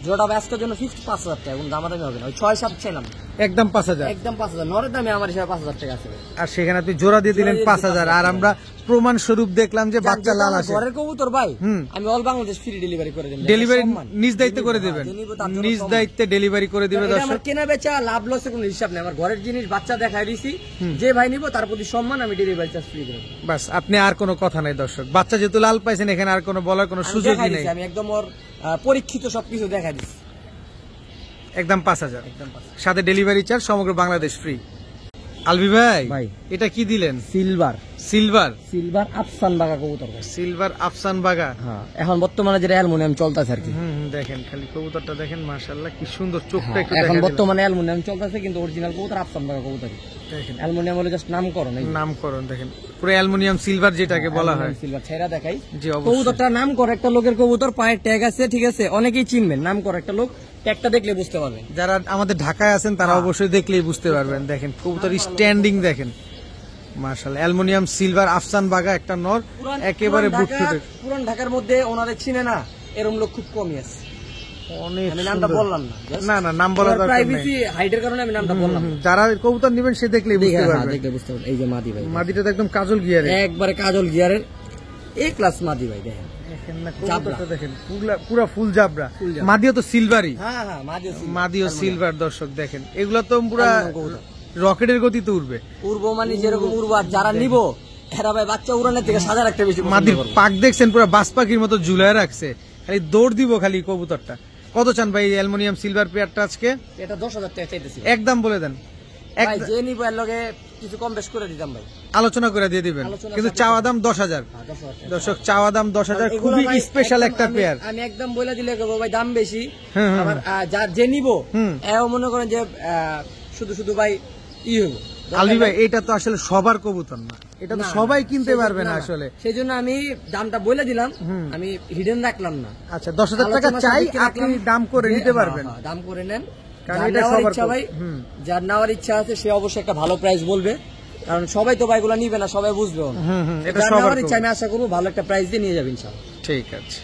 জোড়া ব্যস্তের জন্য ফিক্সড 5000 টাকা, এবং দামাদামি হবে না। ওই 6-7 ছিলাম, একদম 5000, একদম 5000। নরের দামে আমার হিসাবে 5000 টাকা আছে। আর সেখানে আপনি জোড়া দিয়ে দিলেন 5000, আর আমরা প্রমাণ স্বরূপ দেখলাম যে বাচ্চা লাল আসে। ঘরের কবুতর ভাই, আমি অল বাংলাদেশ ফ্রি ডেলিভারি করে দেব। ডেলিভারি নিজ দায়িত্বে করে দিবেন, নিজ দায়িত্বে ডেলিভারি করে দিবে দর্শক। আমার কেনা বেচা লাভ লসের কোনো হিসাব নেই, আমার ঘরের জিনিস বাচ্চা দেখাই দিছি, যে ভাই নিব তার প্রতি সম্মান, আমি ডেলিভারি চার্জ ফ্রি দেব। বাস, আপনি আর কোনো কথা নাই দর্শক। বাচ্চা যেহেতু লাল পাইছেন, এখানে আর কোনো বলার কোনো সুযোগই নেই। আমি একদম ওর পরীক্ষিত সবকিছু দেখাই দিছি। একদম 5000, সাথে ডেলিভারি চার্জ সমগ্র বাংলাদেশ ফ্রি। আলবি ভাই ভাই। এটা কি দিলেন? সিলভার সিলভার সিলভার আফসান বাগা কবুতর ভাই। সিলভার আফসান বাগা। হ্যাঁ এখন বর্তমানে যেটা অ্যালুমিনিয়াম চলতেছে আর কি। দেখেন খালি কবুতরটা দেখেন মাশাআল্লাহ কি সুন্দর, চোখটা একটু এখন দেখেন বর্তমানে অ্যালুমিনিয়াম চলতেছে কিন্তু অরিজিনাল কবুতর আফসান বাগা কবুতর। দেখেন অ্যালুমিনিয়াম হলো জাস্ট নামকরণ। এই নামকরণ দেখেন পুরো অ্যালুমিনিয়াম সিলভার যেটাকে বলা হয়। সিলভার ছেড়া দেখাই জি অবশ্যই। কবুতরটা নাম করে একটা লোকের কবুতর, পায়ের ট্যাগ আছে, ঠিক আছে, অনেকেই চিনবেন, নাম করে একটা লোক, ট্যাগটা দেখলে বুঝতে পারবেন। যারা আমাদের ঢাকায় আছেন তারা অবশ্যই দেখলেই বুঝতে পারবেন। দেখেন কবুতর স্ট্যান্ডিং দেখেন মাশাআল্লাহ, অ্যালুমিনিয়াম সিলভার আফসান বাগা একটা নর, একেবারে বুকফুটে। পুরান ঢাকার মধ্যে ওনাদের চিনে না এরকম লোক খুব কমই আছে। অনেক আমি নামটা সুন্দর। বললাম না, না না নাম বলা দরকার নেই। প্রাইভেসি হাইডের কারণে আমি নামটা বললাম। যারা কবুতর নেবেন সে দেখলেই বুঝতে হ্যাঁ, পারবেন। দেখলে বুঝতে পারবেন। এই যে মাদি ভাই, মাদিটা তো একদম কাজল গিয়ারে, একবারে কাজল গিয়ারের এ ক্লাস মাদি ভাই। দেখেন দেখেন না কবুতরটা দেখেন পুরা ফুল জাবরা। মাদিও তো সিলভারই, হ্যাঁ হ্যাঁ মাদি মাদিও সিলভার। দর্শক দেখেন এগুলা তো পুরা রকেটের গতিতে উঠবে। উড়বো মানে যেরকম উড়বো, আর যারা নিবো এরা ভাই বাচ্চা উড়ানোর থেকে 1000 একটা বেশি পছন্দ মাদির করবে। পাক দেখছেন পুরা বাস পাখির মতো ঝুলায় রাখছে, খালি দৌড় দিব খালি কবুতরটা। কত চান ভাই অ্যালুমিনিয়াম সিলভার পেয়ারটা আজকে? এটা 10,000 টাকা চাইতেছি একদম বলে দেন, ভাই। যে নিবো এর লগে কিছু কম বেশ করে দিতাম ভাই, আলোচনা করে দিয়ে দিবেন, আলোচনা কিন্তু করে চাওয়া দাম 10,000। 10,000 টাকা। দর্শক চাওয়া দাম 10,000, এগুলো খুবই ভাই স্পেশাল একদম একটা পেয়ার। আমি একদম বলে দিলে কইবো ভাই দাম বেশি। হ্যাঁ, হ্যাঁ, আবার যে নিবো হুম। এও মনে করেন যে শুধু শুধু ভাই হইব। আলবি ভাই এটা তো আসলে সবার কবুতর না, এটা তো না, সবাই কিনতে সেজন্য পারবে না না। আসলে। সেজন্য আমি দামটা বলে দিলাম, আমি হিডেন রাখলাম না। আচ্ছা 10,000 টাকা আলোচনা চাই, সাপেক্ষে আপনি রাখলাম দাম করে যে, নিতে পারবেন। হ্যাঁ, দাম করে নেন। কারণ যার এটা নেওয়ার সবার ইচ্ছা ভাই, হুম। যার নেওয়ার ইচ্ছা আছে সে অবশ্যই একটা ভালো প্রাইস বলবে, কারণ সবাই তো ভাইগুলো নিবে না, সবাই বুঝবে না। এটা যার সবার নেওয়ার ইচ্ছা কবুতর। আমি আশা করবো ভালো একটা প্রাইস দিয়ে নিয়ে যাবেন ইনশাআল্লাহ। ঠিক আছে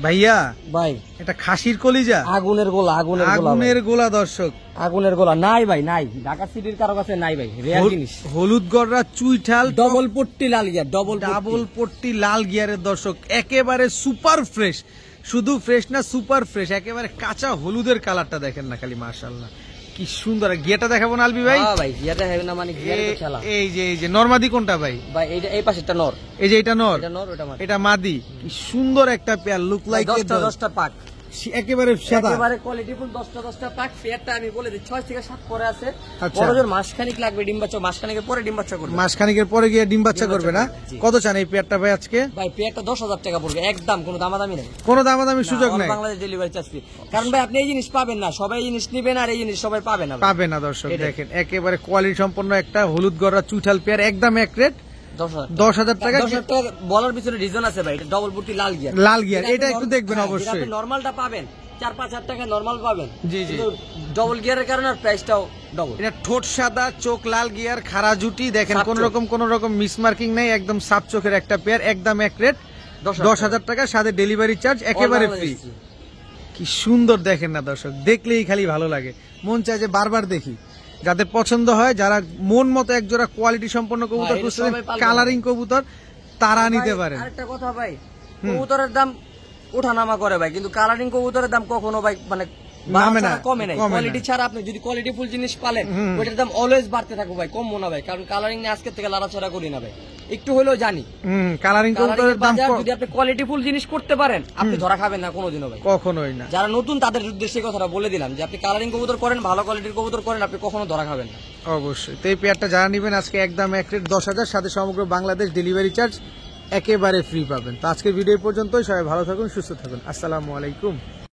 ভাইয়া, ভাই এটা খাসির কলিজা, আগুনের গোলা, আগুনের গোলা ভাই। আগুনের গোলা। দর্শক আগুনের গোলা নাই ভাই, নাই ঢাকা সিটির কারো কাছে নাই ভাই, রেয়ার জিনিস। হলুদ গড়রা চুইঠাল ডবল পট্টি লাল গিয়ার, ডাবল পট্টি লাল গিয়ারের। দর্শক একেবারে সুপার ফ্রেশ, শুধু ফ্রেশ না সুপার ফ্রেশ, একেবারে কাঁচা হলুদের কালারটা দেখেন না খালি মাশাআল্লাহ কি সুন্দর। গিয়ারটা দেখাবো না আলবি ভাই? ভাই গিয়ারটা হবে না মানে গিয়ারের তো খেলা। এই যে নরমাদি কোনটা ভাই? ভাই এইটা এই পাশেরটা নর, এই যে এটা নর, এটা নর, ওটা মাদি। এটা মাদি। কি সুন্দর একটা পেয়ার, লুক লাইক 10টা পাক, একেবারে সাদা, একেবারে কোয়ালিটিফুল 10টা পাক। পেয়ারটা আমি বলে দিই 6 থেকে 7 পরে আছে। আচ্ছা। বড় জোর মাসখানিক লাগবে ডিম বাচ্চা, মাসখানিকের পরে ডিম বাচ্চা করবে। মাসখানিকের পরে গিয়ে ডিম বাচ্চা করবে না? জি। কত চান এই পেয়ারটা ভাই আজকে? ভাই পেয়ারটা 10,000 টাকা পড়বে একদম, কোনো দামাদামি নেই, কোনো দামাদামি সুযোগ না, নাই? Bangladesh delivery charge free. কারণ ভাই আপনি এই জিনিস পাবেন না, সবাই এই জিনিস নিবেন আর এই জিনিস সবাই পাবে না ভাই। পাবে না দর্শক। এটাই। দেখেন একেবারে কোয়ালিটি সম্পন্ন একটা হলুদ গড়া চুইঠাল পেয়ার, একদম এক রেট 10,000 টাকা। 10,000 টাকা বলার পিছনে রিজন আছে ভাই, এটা ডবল পট্টি লাল গিয়ার। লাল গিয়ার, এটা একটু দেখবেন হ্যাঁ, অবশ্যই। আপনি নরমালটা পাবেন 4-5 টাকা নরমাল পাবেন, জি, জি। ডবল গিয়ারের কারণে আর প্রাইসটাও ডবল। এটা ঠোঁট সাদা, চোখ লাল গিয়ার, খাড়া জুটি দেখেন, সাপ কোন রকম মিসমার্কিং নাই, একদম সাপ চোখের একটা পেয়ার, একদম এক রেট 10,000 টাকা, সাথে ডেলিভারি চার্জ একেবারে ফ্রি। কি সুন্দর দেখেন না দর্শক, দেখলেই খালি ভালো লাগে, মন চায় যে বারবার দেখি। যাদের পছন্দ হয়, যারা মন মতো একজোড়া কোয়ালিটি সম্পন্ন কবুতর এটা খুঁজছেন, সবাই পালবে। কালারিং কবুতর, তারা নিতে পারেন। আরেকটা কথা ভাই, কবুতরের দাম ওঠানামা করে ভাই, কিন্তু কালারিং কবুতরের দাম কখনো ভাই মানে নামে না, কমে নাই। কমে না। কোয়ালিটি ছাড়া আপনি যদি কোয়ালিটি ফুল জিনিস পালেন, ওইটার দাম অলওয়েজ বাড়তে থাকবে ভাই, কমবো না ভাই। কারণ কালারিং নিয়ে আজকে থেকে লড়াছড়া করি না ভাই, একটু হলেও জানি। কালারিং কবুতরের দাম যদি আপনি কোয়ালিটি ফুল জিনিস করতে পারেন, আপনি ধরা খাবেন না কোনোদিনও ভাই, কখনোই না। যারা নতুন তাদের উদ্দেশ্যে কথাটা বলে দিলাম যে আপনি কালারিং কবুতর করেন, ভালো কোয়ালিটির কবুতর করেন, আপনি কখনো ধরা খাবেন না। অবশ্যই। তো এই পেয়ারটা যারা নিবেন আজকে একদম এক রেট 10,000, সাথে সমগ্র বাংলাদেশ ডেলিভারি চার্জ একেবারে ফ্রি পাবেন। তো আজকের ভিডিও পর্যন্তই, সবাই ভালো থাকুন, সুস্থ থাকুন, আসসালামু আলাইকুম।